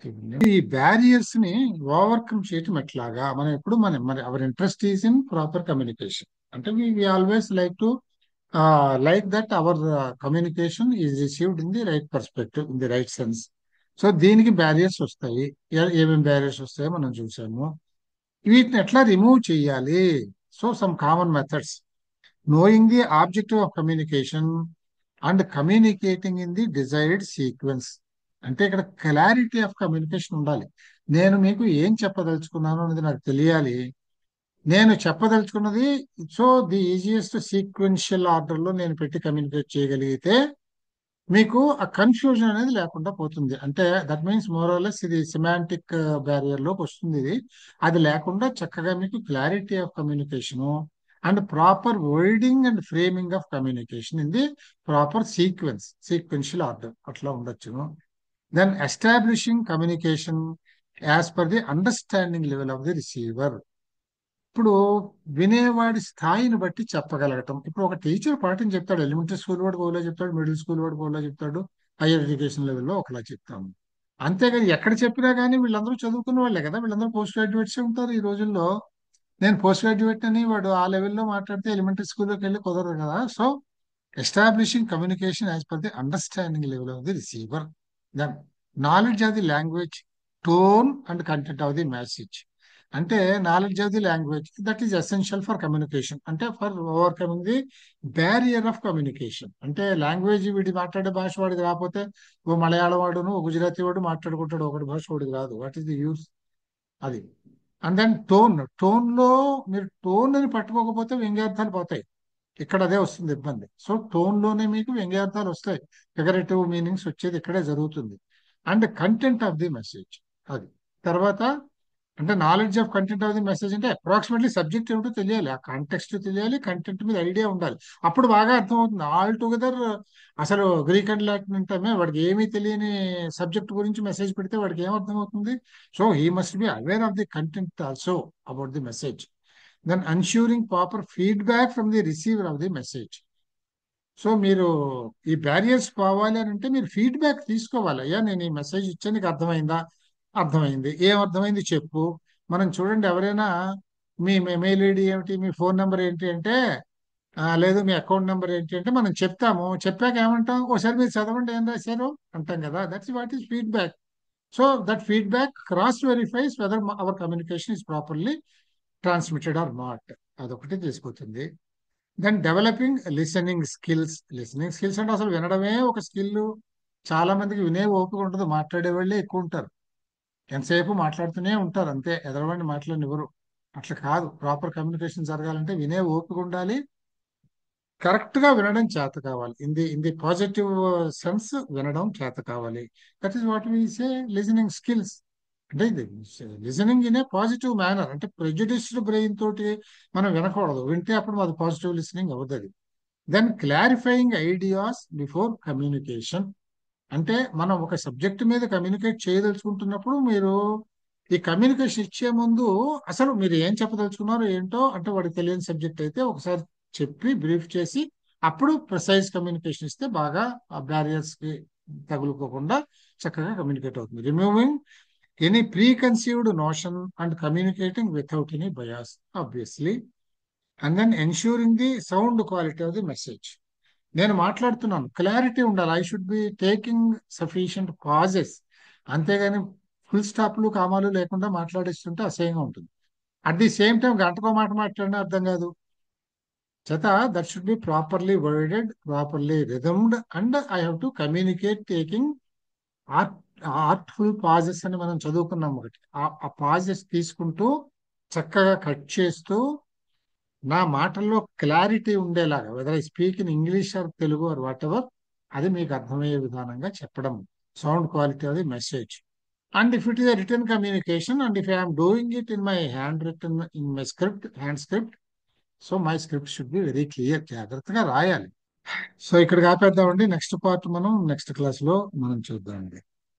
ఈ బ్యారియర్స్ ని ఓవర్కమ్ చేయటం ఎట్లాగా? మనం ఎప్పుడు మరి our interest is in proper communication. అంటే we always like to like that our communication is received in the right perspective, in the right sense. So దీనికి బ్యారియర్స్ వస్తాయి. ఏమేమి బ్యారియర్స్ వస్తాయో మనం చూసాము. వీటిని ఎట్లా రిమూవ్ చేయాలి? So some common methods. Knowing the objective of communication and communicating in the desired sequence. అంటే ఇక్కడ క్లారిటీ ఆఫ్ కమ్యూనికేషన్ ఉండాలి. నేను మీకు ఏం చెప్పదలుచుకున్నాను అనేది నాకు తెలియాలి. నేను చెప్పదలుచుకున్నది, సో ది ఈజియెస్ట్ సీక్వెన్షియల్ ఆర్డర్లో నేను పెట్టి కమ్యూనికేట్ చేయగలిగితే మీకు ఆ కన్ఫ్యూజన్ అనేది లేకుండా పోతుంది. అంటే దట్ మీన్స్ మోరల్లెస్ ఇది సిమాంటిక్ బ్యారియర్ లోకి వస్తుంది ఇది. అది లేకుండా చక్కగా మీకు clarity of communication and proper wording and framing of communication in the proper sequential order అట్లా ఉండొచ్చును. Then establishing communication as per the understanding level of the receiver. ఇప్పుడు వినేవాడి స్థాయిని బట్టి చెప్పగలగటం. ఇప్పుడు ఒక టీచర్ పాఠం చెప్తాడు, ఎలిమెంటరీ స్కూల్ వాడు ఒకలా చెప్తాడు, మిడిల్ స్కూల్ వాడు ఒకలా చెప్తాడు, హైయర్ ఎడ్యుకేషన్ లెవెల్లో ఒకలా చెప్తాము. అంతేగాని ఎక్కడ చెప్పినా కానీ వీళ్ళందరూ చదువుకున్న వాళ్ళే కదా, వీళ్ళందరూ పోస్ట్ గ్రాడ్యుయేట్స్ ఉంటారు ఈ రోజుల్లో. నేను పోస్ట్ గ్రాడ్యుయేట్ అని వాడు ఆ లెవెల్లో మాట్లాడితే ఎలిమెంటరీ స్కూల్లోకి వెళ్ళి కుదరదు కదా. So establishing communication as per the understanding level of the receiver. Then knowledge of the language, tone and content of the message. అంటే knowledge of the language that is essential for communication, అంటే for overcoming the barrier of communication. అంటే లాంగ్వేజ్ వీడి మాట్లాడే భాష వాడికి రాకపోతే ఓ మలయాళం వాడును ఓ గుజరాతీ వాడు మాట్లాడుకుంటాడు, ఒకటి భాష వాడికి రాదు. What is the use? అది. అండ్ దెన్ టోన్ లో మీరు టోన్ అని పట్టుకోకపోతే వ్యంగ్యార్థాలు పోతాయి. ఇక్కడ అదే వస్తుంది ఇబ్బంది. సో టోన్ లోనే మీకు వ్యంగ్యార్థాలు వస్తాయి, ఫిగరేటివ్ మీనింగ్స్ వచ్చేది ఇక్కడే జరుగుతుంది. And content of the message. అది. తర్వాత అంటే knowledge of content of the message అంటే అప్రాక్సిమేట్లీ సబ్జెక్ట్ ఏమిటో తెలియాలి, ఆ కాంటెక్స్ట్ తెలియాలి, కంటెంట్ మీద ఐడియా ఉండాలి. అప్పుడు బాగా అర్థమవుతుంది. ఆల్ టుగెదర్ అసలు గ్రీక్ అండ్ లాటిన్ అంటామే, వాడికి ఏమీ తెలియని సబ్జెక్ట్ గురించి మెసేజ్ పెడితే వాడికి ఏం అర్థమవుతుంది? So he must be aware of the content also about the message. Then ensuring proper feedback from the receiver of the message. So మీరు ఈ బ్యారియర్స్ పోవాలి అని అంటే మీరు ఫీడ్బ్యాక్ తీసుకోవాలి. అయ్యా నేను ఈ మెసేజ్ ఇచ్చాను, నీకు అర్థమైందా? అర్థమైంది. ఏం అర్థమైంది చెప్పు. మనం చూడండి, ఎవరైనా మీ మెయిల్ ఐడి ఏమిటి, మీ ఫోన్ నెంబర్ ఏంటి అంటే, లేదు మీ అకౌంట్ నెంబర్ ఏంటి అంటే మనం చెప్తాము. చెప్పాక ఏమంటాం? ఒకసారి మీరు చదవండి ఏం రాశారు అంటాం కదా. That's what is feedback. So that feedback cross verifies whether our communication is properly transmitted or not. అదొకటి తెలిసిపోతుంది. దెన్ డెవలపింగ్ లిసనింగ్ స్కిల్స్ అంటే అసలు వినడమే ఒక స్కిల్. చాలా మందికి వినే ఓపిక ఉంటుంది, మాట్లాడే వాళ్ళే ఎక్కువ ఉంటారు. ఎంతసేపు మాట్లాడుతూనే ఉంటారు అంతే, ఎదరవాడిని మాట్లాడనివ్వరు. అట్లా కాదు, ప్రాపర్ కమ్యూనికేషన్ జరగాలంటే వినే ఓపిక ఉండాలి, కరెక్ట్ గా వినడం చేత కావాలి. ఇన్ ది పాజిటివ్ సెన్స్ వినడం చేత కావాలి. That is what we say listening skills. అంటే ఇది listening in a positive manner. అంటే ప్రెజుడిస్డ్ బ్రెయిన్ తోటి మనం వినకూడదు. వింటే అప్పుడు అది పాజిటివ్ లిసనింగ్ అవుతుంది. Then clarifying ideas before communication. అంటే మనం ఒక సబ్జెక్ట్ మీద కమ్యూనికేట్ చేయదలుచుకుంటున్నప్పుడు మీరు ఈ కమ్యూనికేషన్ ఇచ్చే ముందు అసలు మీరు ఏం చెప్పదలుచుకున్నారో ఏంటో, అంటే వాడికి తెలియని సబ్జెక్ట్ అయితే ఒకసారి చెప్పి బ్రీఫ్ చేసి అప్పుడు ప్రిసైజ్ కమ్యూనికేషన్ ఇస్తే బాగా ఆ బ్యారియర్స్ కి తగులుకోకుండా చక్కగా కమ్యూనికేట్ అవుతుంది. Removing any preconceived notion and communicating without any bias obviously. And then ensuring the sound quality of the message. నేను మాట్లాడుతున్నాను, క్లారిటీ ఉండాలి. I should be taking sufficient pauses. అంతేగాని ఫుల్ స్టాప్లు కామాలు లేకుండా మాట్లాడిస్తుంటే అసహ్యంగా ఉంటుంది. అట్ ది సేమ్ టైం గంటకో మాట మాట్లాడినా అర్థం కాదు. చేత that should be properly worded, properly rhythmed, and I have to communicate taking art artful pauses అని మనం చదువుకున్నాం ఒకటి. ఆ పాజెస్ తీసుకుంటూ చక్కగా కట్ చేస్తూ నా మాటల్లో క్లారిటీ ఉండేలాగా, whether I speak in English or Telugu or whatever, అది మీకు అర్థమయ్యే విధానంగా చెప్పడం. Sound quality of the message. And if it is a written communication and if I'm doing it in my hand written, in my script, hand script, so my script should be very clear. జాగ్రత్తగా రాయాలి. సో ఇక్కడ ఆపేద్దామండి. నెక్స్ట్ పార్ట్ మనం నెక్స్ట్ క్లాస్ లో మనం చూద్దామండి.